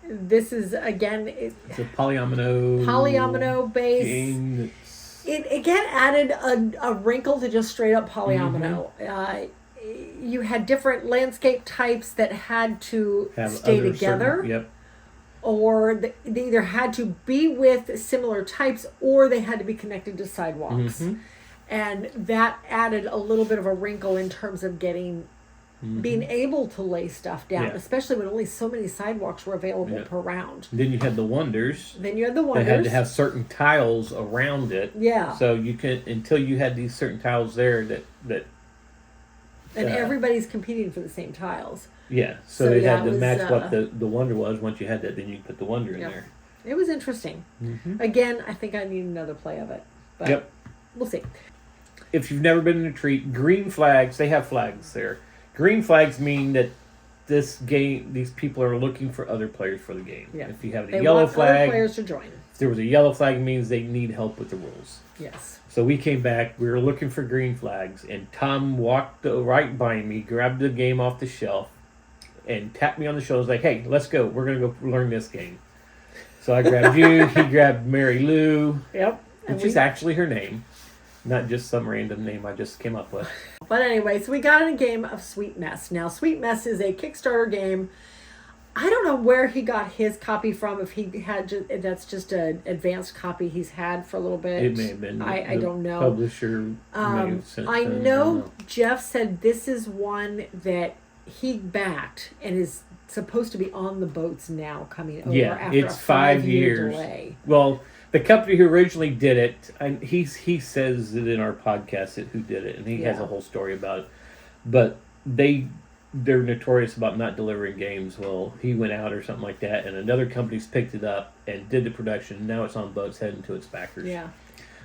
[SPEAKER 3] This is, again...
[SPEAKER 1] It's a polyomino
[SPEAKER 3] based.
[SPEAKER 1] game that's...
[SPEAKER 3] It again added a wrinkle to just straight up polyomino. You had different landscape types that had to stay together.
[SPEAKER 1] Yep.
[SPEAKER 3] Or they either had to be with similar types or they had to be connected to sidewalks. And that added a little bit of a wrinkle in terms of being able to lay stuff down, especially when only so many sidewalks were available per round.
[SPEAKER 1] Then you had the wonders.
[SPEAKER 3] They had
[SPEAKER 1] to have certain tiles around it.
[SPEAKER 3] Yeah.
[SPEAKER 1] So you could, until you had these certain tiles there that
[SPEAKER 3] and everybody's competing for the same tiles.
[SPEAKER 1] Yeah. So they had to match what the wonder was. Once you had that, then you put the wonder in there.
[SPEAKER 3] It was interesting. Again, I think I need another play of it. But we'll see.
[SPEAKER 1] If you've never been in a retreat, green flags, they have flags there. Green flags mean that this game, these people are looking for other players for the game.
[SPEAKER 3] Yeah.
[SPEAKER 1] If you have
[SPEAKER 3] They
[SPEAKER 1] yellow
[SPEAKER 3] want
[SPEAKER 1] flag,
[SPEAKER 3] other players to join.
[SPEAKER 1] if there was a yellow flag, it means they need help with the rules.
[SPEAKER 3] Yes.
[SPEAKER 1] So we came back, we were looking for green flags, and Tom walked right by me, grabbed the game off the shelf, and tapped me on the shoulder. Was like, hey, let's go. We're going to go learn this game. So I grabbed you, he grabbed Mary Lou, which is actually her name. Not just some random name I just came up with.
[SPEAKER 3] But anyway, so we got in a game of Sweet Mess. Now, Sweet Mess is a Kickstarter game. I don't know where he got his copy from. If he had, that's just an advanced copy he's had for a little bit.
[SPEAKER 1] It may have been.
[SPEAKER 3] I don't know.
[SPEAKER 1] Publisher. May have sent
[SPEAKER 3] I
[SPEAKER 1] them,
[SPEAKER 3] know Jeff said this is one that he backed and is supposed to be on the boats now coming over after
[SPEAKER 1] it's
[SPEAKER 3] a
[SPEAKER 1] 5 years.
[SPEAKER 3] delay.
[SPEAKER 1] Well, the company who originally did it, and he says it in our podcast who did it, and he has a whole story about it. But they're notorious about not delivering games. Well, he went out or something like that, and another company's picked it up and did the production. Now it's on boats heading to its backers.
[SPEAKER 3] Yeah.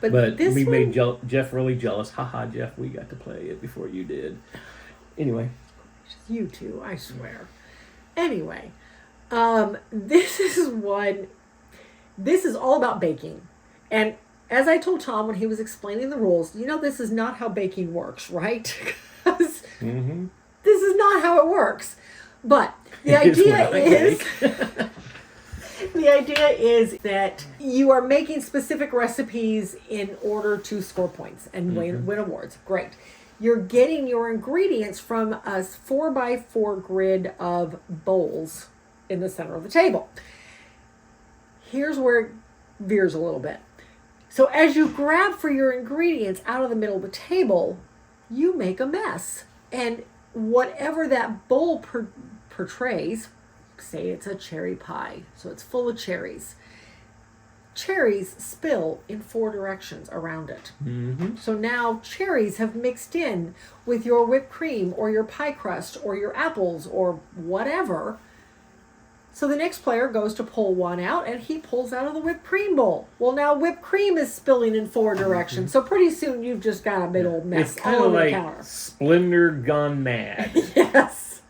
[SPEAKER 1] But
[SPEAKER 3] this
[SPEAKER 1] we
[SPEAKER 3] one,
[SPEAKER 1] made Jeff really jealous. Haha, Jeff, we got to play it before you did. Anyway.
[SPEAKER 3] You two, I swear. Anyway, this is all about baking. And as I told Tom when he was explaining the rules, this is not how baking works, right? Because this is not how it works. But the idea is that you are making specific recipes in order to score points and win awards. Great. You're getting your ingredients from a 4x4 grid of bowls in the center of the table. Here's where it veers a little bit. So as you grab for your ingredients out of the middle of the table, you make a mess. And whatever that bowl portrays, say it's a cherry pie, so it's full of cherries. Cherries spill in 4 directions around it. So now cherries have mixed in with your whipped cream or your pie crust or your apples or whatever. So the next player goes to pull one out, and he pulls out of the whipped cream bowl. Well, now whipped cream is spilling in 4 directions, so pretty soon you've just got a big old mess
[SPEAKER 1] It's kind
[SPEAKER 3] all
[SPEAKER 1] of
[SPEAKER 3] over the
[SPEAKER 1] like
[SPEAKER 3] counter.
[SPEAKER 1] Splendor gone mad.
[SPEAKER 3] Yes.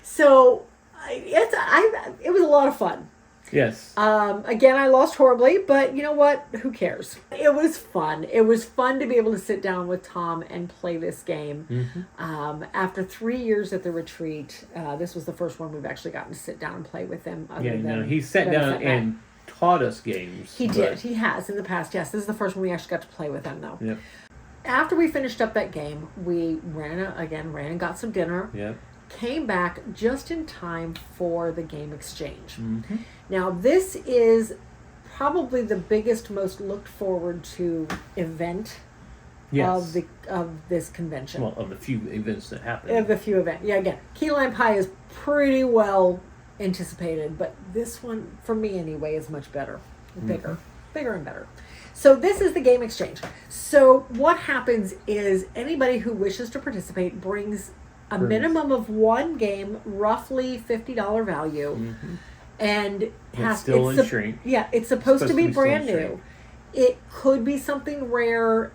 [SPEAKER 3] So it was a lot of fun.
[SPEAKER 1] Yes.
[SPEAKER 3] Again, I lost horribly, but you know what? Who cares? It was fun. It was fun to be able to sit down with Tom and play this game. After 3 years at the retreat, this was the first one we've actually gotten to sit down and play with him.
[SPEAKER 1] He sat down and taught us games.
[SPEAKER 3] He did. He has in the past. Yes, this is the first one we actually got to play with him, though.
[SPEAKER 1] Yep.
[SPEAKER 3] After we finished up that game, we ran and got some dinner.
[SPEAKER 1] Yep.
[SPEAKER 3] Came back just in time for the game exchange. Now, this is probably the biggest, most looked forward to event
[SPEAKER 1] Yes.
[SPEAKER 3] of this convention.
[SPEAKER 1] Well, of the few events that happened.
[SPEAKER 3] Of the few events. Yeah, again, key lime pie is pretty well anticipated, but this one, for me anyway, is much better. Bigger and better. So this is the game exchange. So what happens is anybody who wishes to participate brings a minimum of one game, roughly $50 value, and
[SPEAKER 1] It's still in shrink.
[SPEAKER 3] Yeah, it's supposed to be
[SPEAKER 1] still in
[SPEAKER 3] brand new.
[SPEAKER 1] shrink.
[SPEAKER 3] It could be something rare,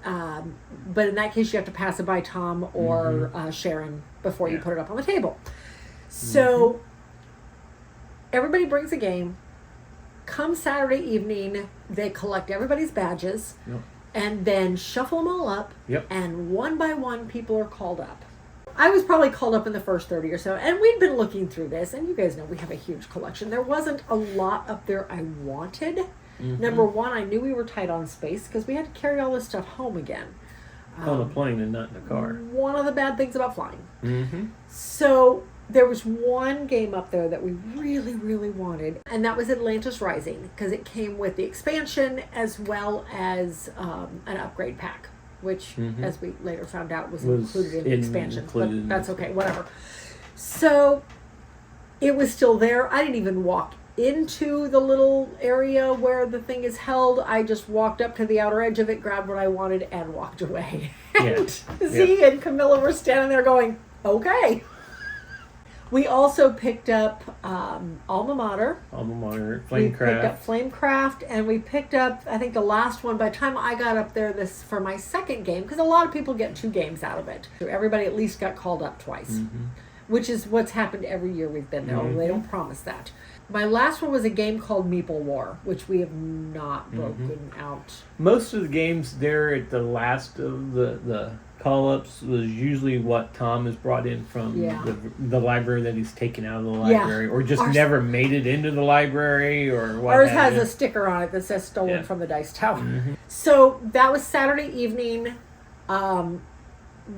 [SPEAKER 3] but in that case, you have to pass it by Tom or Sharon before you put it up on the table. So everybody brings a game. Come Saturday evening, they collect everybody's badges and then shuffle them all up. And one by one, people are called up. I was probably called up in the first 30 or so, and we'd been looking through this, and you guys know we have a huge collection. There wasn't a lot up there I wanted. Number one, I knew we were tight on space because we had to carry all this stuff home again.
[SPEAKER 1] On the plane and not in the car.
[SPEAKER 3] One of the bad things about flying. So there was one game up there that we really, really wanted, and that was Atlantis Rising, because it came with the expansion as well as an upgrade pack, which, as we later found out, was included in the expansion. But that's okay, whatever. So it was still there. I didn't even walk into the little area where the thing is held. I just walked up to the outer edge of it, grabbed what I wanted, and walked away. And Z and Camilla were standing there going, okay. We also picked up Alma Mater.
[SPEAKER 1] Flamecraft.
[SPEAKER 3] We picked up Flamecraft, and we picked up, I think the last one, by the time I got up there this for my second game, because a lot of people get 2 games out of it. So everybody at least got called up twice, which is what's happened every year we've been there. They don't promise that. My last one was a game called Meeple War, which we have not broken out.
[SPEAKER 1] Most of the games there at the last of the call-ups was usually what Tom has brought in from the library that he's taken out of the library, or just never made it into the library, or what.
[SPEAKER 3] Ours has a sticker on it that says stolen from the Dice Tower. So that was Saturday evening.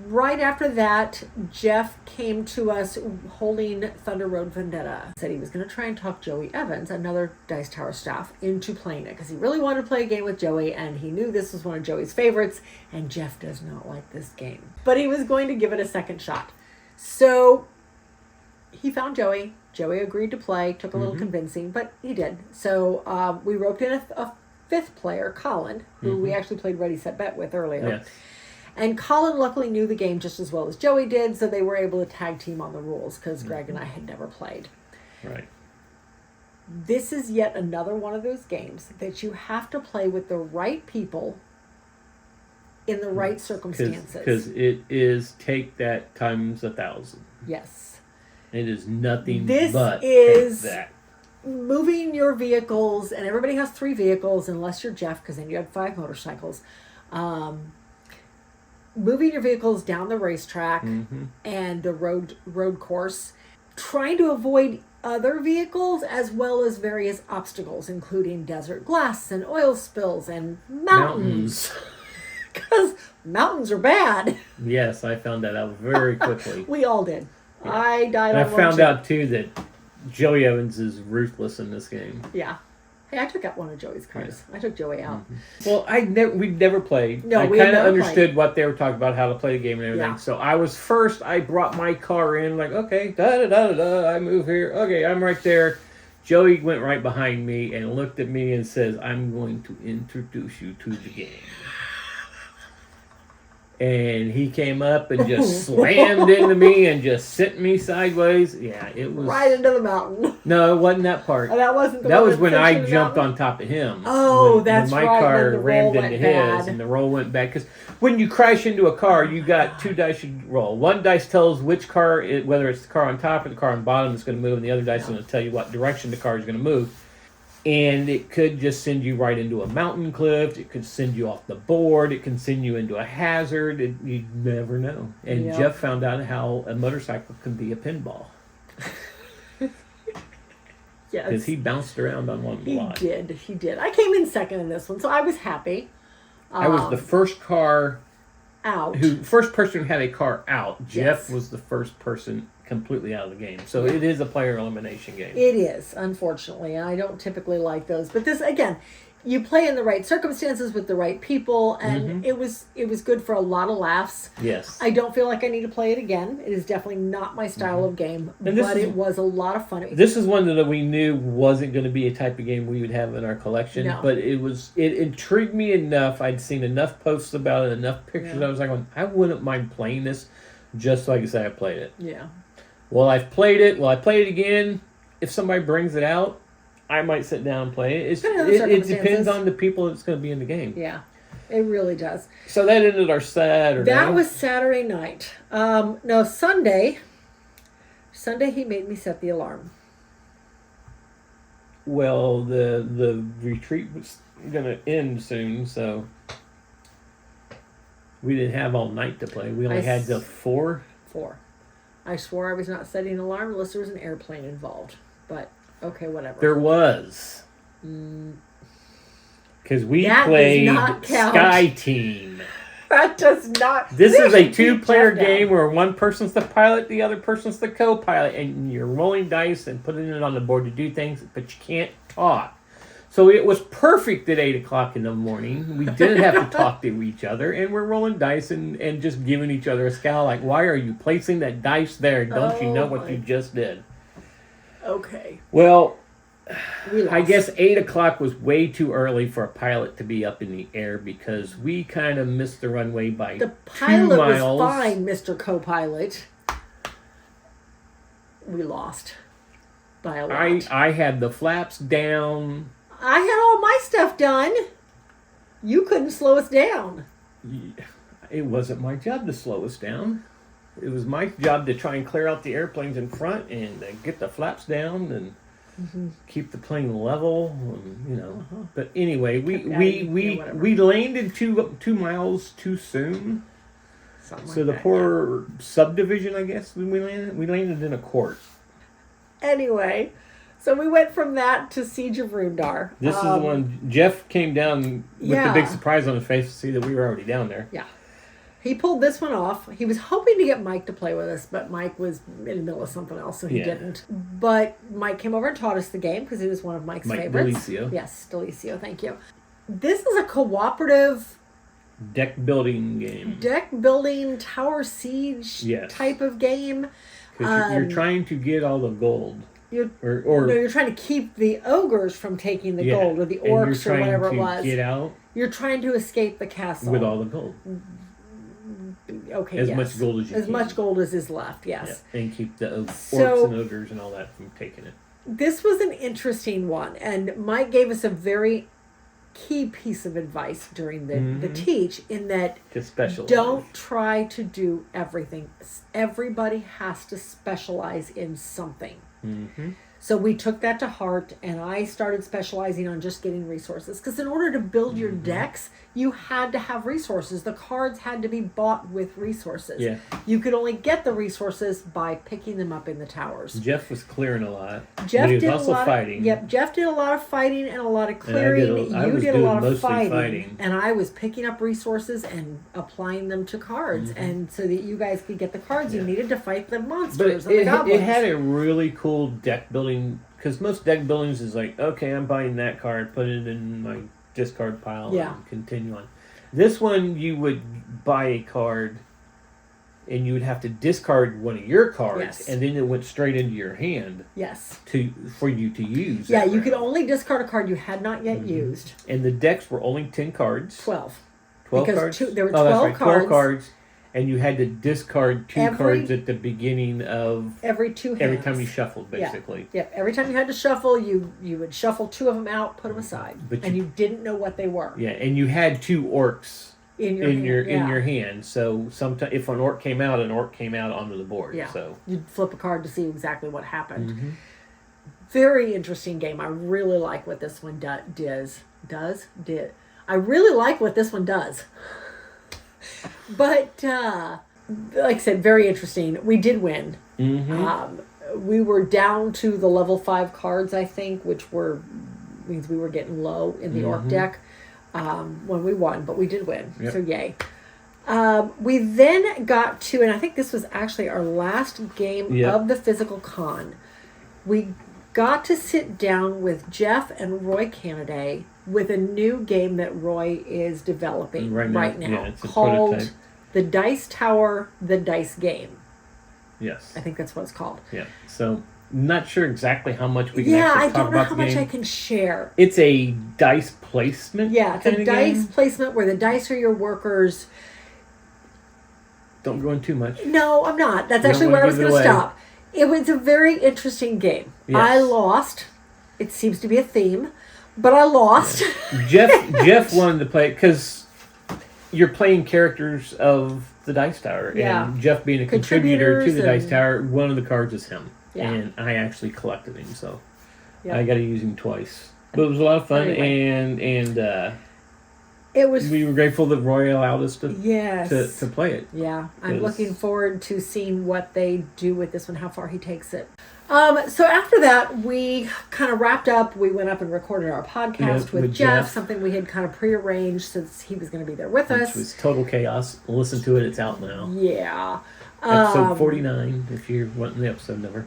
[SPEAKER 3] Right after that, Jeff came to us holding Thunder Road Vendetta. Said he was going to try and talk Joey Evans, another Dice Tower staff, into playing it because he really wanted to play a game with Joey, and he knew this was one of Joey's favorites, and Jeff does not like this game. But he was going to give it a second shot. So he found Joey. Joey agreed to play. Took a little convincing, but he did. So we roped in a 5th player, Colin, who we actually played Ready, Set, Bet with earlier.
[SPEAKER 1] Yes.
[SPEAKER 3] And Colin luckily knew the game just as well as Joey did, so they were able to tag team on the rules because Greg and I had never played.
[SPEAKER 1] Right.
[SPEAKER 3] This is yet another one of those games that you have to play with the right people in the right circumstances.
[SPEAKER 1] Because it is take that times 1,000.
[SPEAKER 3] Yes.
[SPEAKER 1] It is nothing
[SPEAKER 3] This
[SPEAKER 1] but
[SPEAKER 3] is
[SPEAKER 1] take that.
[SPEAKER 3] Moving your vehicles, and everybody has 3 vehicles unless you're Jeff, because then you have 5 motorcycles. Moving your vehicles down the racetrack and the road course, trying to avoid other vehicles as well as various obstacles, including desert glass and oil spills and mountains. Because mountains are bad.
[SPEAKER 1] Yes, I found that out very quickly.
[SPEAKER 3] We all did. Yeah. I died
[SPEAKER 1] and
[SPEAKER 3] on
[SPEAKER 1] I found out too that Joey Evans is ruthless in this game.
[SPEAKER 3] Yeah. Hey, I took out one of Joey's cars. I took Joey out.
[SPEAKER 1] Well, we'd never played.
[SPEAKER 3] No,
[SPEAKER 1] I
[SPEAKER 3] we
[SPEAKER 1] kind of
[SPEAKER 3] never
[SPEAKER 1] understood
[SPEAKER 3] played.
[SPEAKER 1] what they were talking about, how to play the game and everything.
[SPEAKER 3] Yeah.
[SPEAKER 1] So I was first. I brought my car in, like, okay, da da da da da. I move here. Okay, I'm right there. Joey went right behind me and looked at me and says, "I'm going to introduce you to the game." And he came up and just slammed into me and just sent me sideways. Yeah, it was
[SPEAKER 3] Right into the mountain.
[SPEAKER 1] No, it wasn't that part.
[SPEAKER 3] Oh, that wasn't the
[SPEAKER 1] That
[SPEAKER 3] one
[SPEAKER 1] was when
[SPEAKER 3] sent you
[SPEAKER 1] I
[SPEAKER 3] to the
[SPEAKER 1] jumped
[SPEAKER 3] mountain?
[SPEAKER 1] on top of him.
[SPEAKER 3] Oh,
[SPEAKER 1] when
[SPEAKER 3] that's
[SPEAKER 1] my
[SPEAKER 3] right,
[SPEAKER 1] car
[SPEAKER 3] then the roll
[SPEAKER 1] rammed
[SPEAKER 3] went
[SPEAKER 1] into his,
[SPEAKER 3] bad.
[SPEAKER 1] and the roll went bad. Because when you crash into a car, you got two dice you roll. One dice tells which car, whether it's the car on top or the car on bottom, that's going to move, and the other dice is going to tell you what direction the car is going to move. And it could just send you right into a mountain cliff. It could send you off the board. It can send you into a hazard. You never know. And
[SPEAKER 3] Yep.
[SPEAKER 1] Jeff found out how a motorcycle can be a pinball.
[SPEAKER 3] Yes.
[SPEAKER 1] Because he bounced around on one a
[SPEAKER 3] He
[SPEAKER 1] lot.
[SPEAKER 3] did. He did. I came in second in this one, so I was happy.
[SPEAKER 1] I was the first car
[SPEAKER 3] Out.
[SPEAKER 1] first person who had a car out. Jeff
[SPEAKER 3] Yes.
[SPEAKER 1] was the first person completely out of the game. So it is a player elimination game.
[SPEAKER 3] It is, unfortunately, and I don't typically like those. But this, again, you play in the right circumstances with the right people, and it was good for a lot of laughs.
[SPEAKER 1] Yes.
[SPEAKER 3] I don't feel like I need to play it again. It is definitely not my style of game,
[SPEAKER 1] And this
[SPEAKER 3] but
[SPEAKER 1] is-
[SPEAKER 3] it was a lot of fun.
[SPEAKER 1] This is one that we knew wasn't going to be a type of game we would have in our collection,
[SPEAKER 3] No.
[SPEAKER 1] but it intrigued me enough. I'd seen enough posts about it, enough pictures.
[SPEAKER 3] Yeah.
[SPEAKER 1] I was like, I wouldn't mind playing this, just like I said, I played it.
[SPEAKER 3] Yeah.
[SPEAKER 1] Well, I've played it. Well, I played it again. If somebody brings it out, I might sit down and play it.
[SPEAKER 3] Depending on the
[SPEAKER 1] It depends
[SPEAKER 3] circumstances.
[SPEAKER 1] on the people that's going to be in the game.
[SPEAKER 3] Yeah. It really does.
[SPEAKER 1] So that ended our Saturday.
[SPEAKER 3] That was Saturday night. No, Sunday. Sunday he made me set the alarm.
[SPEAKER 1] Well, the retreat was going to end soon, so we didn't have all night to play. We only had till 4.
[SPEAKER 3] 4. I swore I was not setting an alarm unless there was an airplane involved. But okay, whatever.
[SPEAKER 1] There was. Because we
[SPEAKER 3] That does
[SPEAKER 1] played
[SPEAKER 3] not count.
[SPEAKER 1] Sky Team.
[SPEAKER 3] That does not.
[SPEAKER 1] This is a
[SPEAKER 3] Keep
[SPEAKER 1] 2-player
[SPEAKER 3] Jeff down.
[SPEAKER 1] game where one person's the pilot, the other person's the co-pilot, and you're rolling dice and putting it on the board to do things, but you can't talk. So it was perfect at 8 o'clock in the morning. We didn't have to talk to each other, and we're rolling dice and just giving each other a scowl like, why are you placing that dice there? Don't you know what
[SPEAKER 3] my-
[SPEAKER 1] you just did?
[SPEAKER 3] Okay.
[SPEAKER 1] Well,
[SPEAKER 3] We lost.
[SPEAKER 1] I guess 8 o'clock was way too early for a pilot to be up in the air because we kind of missed the runway by
[SPEAKER 3] The
[SPEAKER 1] 2
[SPEAKER 3] pilot
[SPEAKER 1] miles.
[SPEAKER 3] was fine, Mr. Co-pilot. We lost by a lot.
[SPEAKER 1] I had the flaps down.
[SPEAKER 3] I had all my stuff done. You couldn't slow us down.
[SPEAKER 1] It wasn't my job to slow us down. It was my job to try and clear out the airplanes in front and get the flaps down and keep the plane level. And, But anyway, we landed 2 miles too soon.
[SPEAKER 3] Something
[SPEAKER 1] So
[SPEAKER 3] like
[SPEAKER 1] the
[SPEAKER 3] that,
[SPEAKER 1] poor subdivision, I guess, when we landed in a court.
[SPEAKER 3] yeah. Anyway, so we went from that to Siege of Rundar.
[SPEAKER 1] This is the one Jeff came down with the
[SPEAKER 3] Yeah.
[SPEAKER 1] big surprise on his face to see that we were already down there.
[SPEAKER 3] Yeah. He pulled this one off. He was hoping to get Mike to play with us, but Mike was in the middle of something else, so he
[SPEAKER 1] Yeah.
[SPEAKER 3] didn't. But Mike came over and taught us the game because he was one of Mike's
[SPEAKER 1] Mike
[SPEAKER 3] favorites.
[SPEAKER 1] Delicio.
[SPEAKER 3] Yes, Delicio, thank you. This is a cooperative
[SPEAKER 1] Deck building game.
[SPEAKER 3] deck building, tower siege
[SPEAKER 1] Yes.
[SPEAKER 3] type of game.
[SPEAKER 1] Because you're trying to get all the gold.
[SPEAKER 3] You're,
[SPEAKER 1] Or
[SPEAKER 3] no, you're trying to keep the ogres from taking the
[SPEAKER 1] yeah,
[SPEAKER 3] gold, or the
[SPEAKER 1] and you're
[SPEAKER 3] orcs, or
[SPEAKER 1] trying
[SPEAKER 3] whatever
[SPEAKER 1] to
[SPEAKER 3] it was.
[SPEAKER 1] Get out
[SPEAKER 3] You're trying to escape the castle.
[SPEAKER 1] with all the gold.
[SPEAKER 3] Okay,
[SPEAKER 1] as
[SPEAKER 3] yes.
[SPEAKER 1] much gold as you
[SPEAKER 3] As
[SPEAKER 1] can.
[SPEAKER 3] much gold as is left, yes.
[SPEAKER 1] Yeah, and keep the orcs
[SPEAKER 3] So-
[SPEAKER 1] and ogres and all that from taking it.
[SPEAKER 3] This was an interesting one, and Mike gave us a very key piece of advice during the teach, in that
[SPEAKER 1] To specialize.
[SPEAKER 3] don't try to do everything. Everybody has to specialize in something.
[SPEAKER 1] Mm-hmm.
[SPEAKER 3] So we took that to heart, and I started specializing on just getting resources. Because in order to build your decks, you had to have resources. The cards had to be bought with resources.
[SPEAKER 1] Yeah.
[SPEAKER 3] You could only get the resources by picking them up in the towers.
[SPEAKER 1] Jeff was clearing a lot.
[SPEAKER 3] Jeff
[SPEAKER 1] but he was
[SPEAKER 3] did
[SPEAKER 1] also
[SPEAKER 3] a lot
[SPEAKER 1] fighting.
[SPEAKER 3] Yep, Jeff did a lot of fighting and a lot of
[SPEAKER 1] And I did
[SPEAKER 3] clearing.
[SPEAKER 1] I
[SPEAKER 3] You
[SPEAKER 1] was
[SPEAKER 3] did a
[SPEAKER 1] doing
[SPEAKER 3] lot of
[SPEAKER 1] mostly fighting.
[SPEAKER 3] and I was picking up resources and applying them to cards, and so that you guys could get the cards you
[SPEAKER 1] Mm-hmm. Yeah.
[SPEAKER 3] needed to fight the
[SPEAKER 1] But
[SPEAKER 3] monsters and the
[SPEAKER 1] it
[SPEAKER 3] goblins.
[SPEAKER 1] had a really cool deck building, because most deck buildings is like, okay, I'm buying that card, put it in my discard pile,
[SPEAKER 3] Yeah.
[SPEAKER 1] and continue on. This one, you would buy a card, and you would have to discard one of your cards,
[SPEAKER 3] Yes.
[SPEAKER 1] and then it went straight into your hand
[SPEAKER 3] Yes.
[SPEAKER 1] for you to use.
[SPEAKER 3] Yeah,
[SPEAKER 1] that
[SPEAKER 3] you could
[SPEAKER 1] round.
[SPEAKER 3] only discard a card you had not yet used.
[SPEAKER 1] And the decks were only 10 cards.
[SPEAKER 3] 12.
[SPEAKER 1] 12
[SPEAKER 3] because
[SPEAKER 1] cards?
[SPEAKER 3] there were
[SPEAKER 1] Oh, that's
[SPEAKER 3] 12
[SPEAKER 1] right, 12
[SPEAKER 3] cards.
[SPEAKER 1] cards. And you had to discard 2
[SPEAKER 3] Every-
[SPEAKER 1] cards at the beginning of
[SPEAKER 3] Every 2 hands.
[SPEAKER 1] every time you shuffled, basically.
[SPEAKER 3] Yeah. Every time you had to shuffle, you would shuffle 2 of them out, put them aside,
[SPEAKER 1] But
[SPEAKER 3] and you didn't know what they were
[SPEAKER 1] Yeah, and you had 2 orcs
[SPEAKER 3] in your
[SPEAKER 1] in your hand. So sometimes if an orc came out onto the board.
[SPEAKER 3] Yeah.
[SPEAKER 1] So
[SPEAKER 3] You'd flip a card to see exactly what happened.
[SPEAKER 1] Mm-hmm.
[SPEAKER 3] Very interesting game. I really like what this one did. I really like what this one does. But like I said, very interesting. We did win. We were down to the level 5 cards, I think, which means we were getting low in the orc deck when we won, but we did win.
[SPEAKER 1] Yep.
[SPEAKER 3] So yay. We then got to, and I think this was actually our last game
[SPEAKER 1] Yep.
[SPEAKER 3] of the physical con. We got to sit down with Jeff and Roy Canaday with a new game that Roy is developing right now
[SPEAKER 1] yeah, it's a
[SPEAKER 3] called
[SPEAKER 1] prototype.
[SPEAKER 3] The Dice Tower, The Dice Game.
[SPEAKER 1] Yes.
[SPEAKER 3] I think that's what it's called.
[SPEAKER 1] Yeah. So not sure exactly how much we can
[SPEAKER 3] Yeah,
[SPEAKER 1] actually
[SPEAKER 3] I
[SPEAKER 1] talk
[SPEAKER 3] don't know
[SPEAKER 1] about
[SPEAKER 3] how
[SPEAKER 1] the
[SPEAKER 3] much
[SPEAKER 1] game.
[SPEAKER 3] I can share.
[SPEAKER 1] It's a dice placement.
[SPEAKER 3] Yeah, it's a
[SPEAKER 1] kinda
[SPEAKER 3] dice
[SPEAKER 1] game.
[SPEAKER 3] placement where the dice are your workers.
[SPEAKER 1] Don't go in too much.
[SPEAKER 3] No, I'm not. That's
[SPEAKER 1] You
[SPEAKER 3] actually
[SPEAKER 1] don't
[SPEAKER 3] where I
[SPEAKER 1] wanna
[SPEAKER 3] was
[SPEAKER 1] give
[SPEAKER 3] going
[SPEAKER 1] it
[SPEAKER 3] to
[SPEAKER 1] away.
[SPEAKER 3] stop. It was a very interesting game.
[SPEAKER 1] Yes.
[SPEAKER 3] I lost. It seems to be a theme, but I lost.
[SPEAKER 1] Jeff wanted to play because you're playing characters of the Dice Tower,
[SPEAKER 3] Yeah.
[SPEAKER 1] and Jeff being a contributor to the
[SPEAKER 3] Contributors
[SPEAKER 1] Dice
[SPEAKER 3] and-
[SPEAKER 1] Tower, one of the cards is him,
[SPEAKER 3] Yeah.
[SPEAKER 1] and I actually collected him, so
[SPEAKER 3] Yeah.
[SPEAKER 1] I got to use him twice. But it was a lot of fun,
[SPEAKER 3] Anyway.
[SPEAKER 1] and
[SPEAKER 3] It was
[SPEAKER 1] we were grateful that Roy allowed us to
[SPEAKER 3] yes.
[SPEAKER 1] to play it.
[SPEAKER 3] Yeah, I'm
[SPEAKER 1] Yes.
[SPEAKER 3] looking forward to seeing what they do with this one, how far he takes it. So after that, we kind of wrapped up. We went up and recorded our podcast
[SPEAKER 1] Yeah,
[SPEAKER 3] with
[SPEAKER 1] with
[SPEAKER 3] Jeff,
[SPEAKER 1] Jeff.
[SPEAKER 3] something we had kind of prearranged since he was going to be there with
[SPEAKER 1] Which
[SPEAKER 3] us.
[SPEAKER 1] was total chaos. Listen to it; it's out now.
[SPEAKER 3] Yeah.
[SPEAKER 1] Episode 49, if you're wanting the episode number.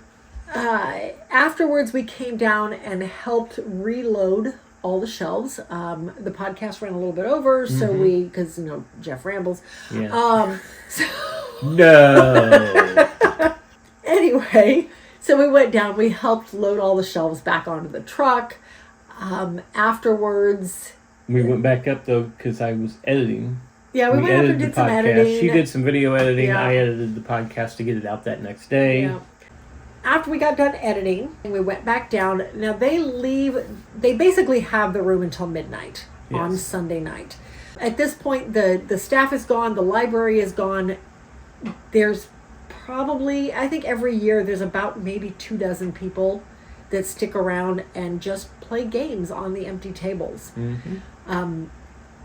[SPEAKER 3] Afterwards, we came down and helped reload all the shelves. The podcast ran a little bit over, so because Jeff rambles.
[SPEAKER 1] Yeah.
[SPEAKER 3] So
[SPEAKER 1] No.
[SPEAKER 3] anyway, so we went down. We helped load all the shelves back onto the truck. Afterwards,
[SPEAKER 1] We went back up though because I was editing.
[SPEAKER 3] yeah, we went up and did some editing.
[SPEAKER 1] She did some video editing.
[SPEAKER 3] Yeah.
[SPEAKER 1] I edited the podcast to get it out that next day.
[SPEAKER 3] Yeah. After we got done editing, we went back down. Now they basically have the room until midnight on
[SPEAKER 1] Yes.
[SPEAKER 3] Sunday night. At this point, the staff is gone, the library is gone. There's probably, I think every year there's about maybe 24 people that stick around and just play games on the empty tables.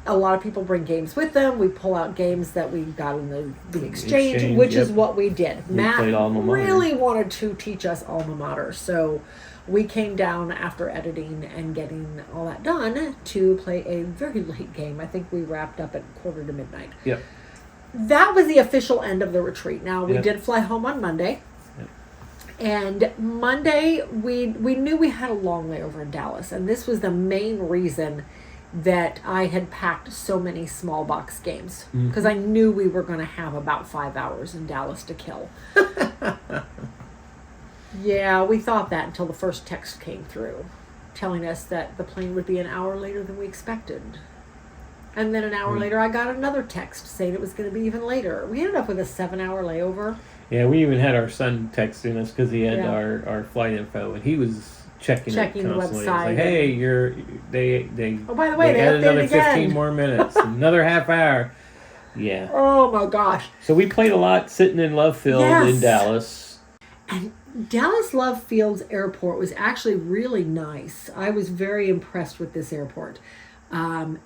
[SPEAKER 3] A lot of people bring games with them. We pull out games that we got in the exchange, which is
[SPEAKER 1] yep.
[SPEAKER 3] what we did.
[SPEAKER 1] We
[SPEAKER 3] Matt
[SPEAKER 1] played alma mater.
[SPEAKER 3] really wanted to teach us alma mater, so we came down after editing and getting all that done to play a very late game. I think we wrapped up at 11:45.
[SPEAKER 1] Yep.
[SPEAKER 3] That was the official end of the retreat. Now, we
[SPEAKER 1] Yep.
[SPEAKER 3] did fly home on Monday.
[SPEAKER 1] Yep.
[SPEAKER 3] And Monday, we knew we had a long way over in Dallas. And this was the main reason that I had packed so many small box games. Because I knew we were going to have about 5 hours in Dallas to kill. Yeah, we thought that until the first text came through, telling us that the plane would be an hour later than we expected. And then an hour later, I got another text saying it was going to be even later. We ended up with a 7-hour layover.
[SPEAKER 1] Yeah, we even had our son texting us because he had
[SPEAKER 3] Yeah.
[SPEAKER 1] our flight info, and he was checking
[SPEAKER 3] The
[SPEAKER 1] it constantly. It's
[SPEAKER 3] website.
[SPEAKER 1] like, hey, they
[SPEAKER 3] Oh, by the way, they
[SPEAKER 1] added
[SPEAKER 3] updated
[SPEAKER 1] another
[SPEAKER 3] again.
[SPEAKER 1] 15 more minutes, another half hour. Yeah.
[SPEAKER 3] Oh my gosh.
[SPEAKER 1] So we played a lot sitting in Love Field
[SPEAKER 3] Yes.
[SPEAKER 1] in Dallas.
[SPEAKER 3] And Dallas Love Fields Airport was actually really nice. I was very impressed with this airport.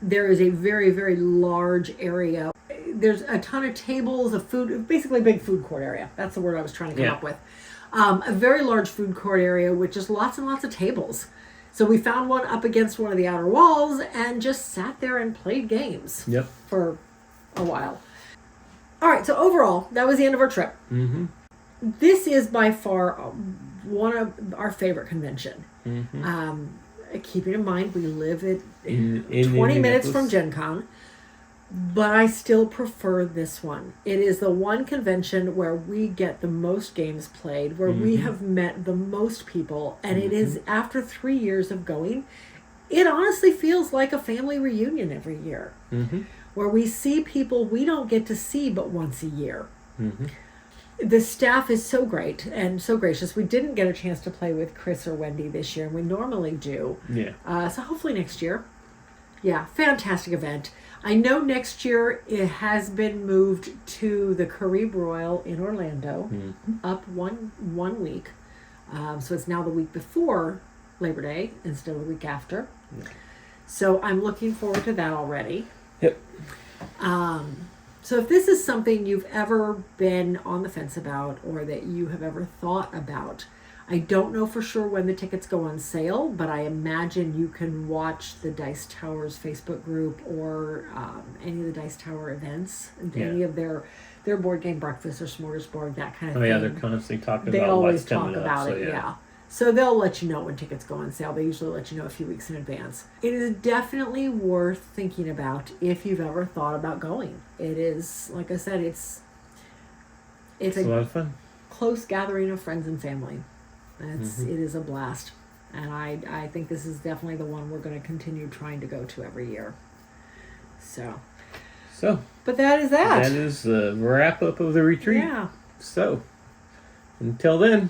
[SPEAKER 3] There is a very, very large area. There's a ton of tables of food, basically a big food court area. That's the word I was trying to come
[SPEAKER 1] Yeah.
[SPEAKER 3] up with. A very large food court area with just lots and lots of tables. So we found one up against one of the outer walls and just sat there and played games
[SPEAKER 1] Yep.
[SPEAKER 3] for a while. All right, so overall, that was the end of our trip.
[SPEAKER 1] Mm-hmm.
[SPEAKER 3] This is by far one of our favorite convention. Keeping in mind we live at
[SPEAKER 1] In
[SPEAKER 3] 20 minutes
[SPEAKER 1] Indianapolis.
[SPEAKER 3] from Gen Con, but I still prefer this one. It is the one convention where we get the most games played, where we have met the most people, and it is after 3 years of going, it honestly feels like a family reunion every year. where we see people we don't get to see but once a year.
[SPEAKER 1] Mm-hmm.
[SPEAKER 3] The staff is so great and so gracious. We didn't get a chance to play with Chris or Wendy this year, and we normally do.
[SPEAKER 1] Yeah.
[SPEAKER 3] So hopefully next year. Yeah, fantastic event. I know next year it has been moved to the Caribe Royal in Orlando, up one week. So it's now the week before Labor Day instead of the week after.
[SPEAKER 1] Yeah.
[SPEAKER 3] So I'm looking forward to that already.
[SPEAKER 1] Yep.
[SPEAKER 3] So if this is something you've ever been on the fence about or that you have ever thought about, I don't know for sure when the tickets go on sale, but I imagine you can watch the Dice Towers Facebook group or any of the Dice Tower events, any of their board game breakfast or smorgasbord, that kind of thing.
[SPEAKER 1] Oh yeah, they're constantly talking
[SPEAKER 3] They
[SPEAKER 1] about
[SPEAKER 3] always
[SPEAKER 1] what's coming
[SPEAKER 3] talk
[SPEAKER 1] up.
[SPEAKER 3] about
[SPEAKER 1] So,
[SPEAKER 3] it,
[SPEAKER 1] yeah.
[SPEAKER 3] yeah. So they'll let you know when tickets go on sale. They usually let you know a few weeks in advance. It is definitely worth thinking about if you've ever thought about going. It is, like I said, it's
[SPEAKER 1] It's a lot of fun.
[SPEAKER 3] close gathering of friends and family. It is a blast. And I think this is definitely the one we're going to continue trying to go to every year. So, but that is that.
[SPEAKER 1] That is the wrap up of the retreat.
[SPEAKER 3] Yeah.
[SPEAKER 1] So, until then,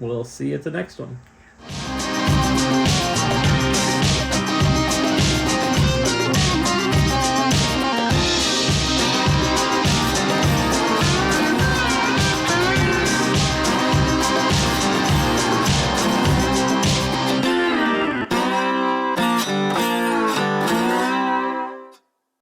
[SPEAKER 1] we'll see you at the next one.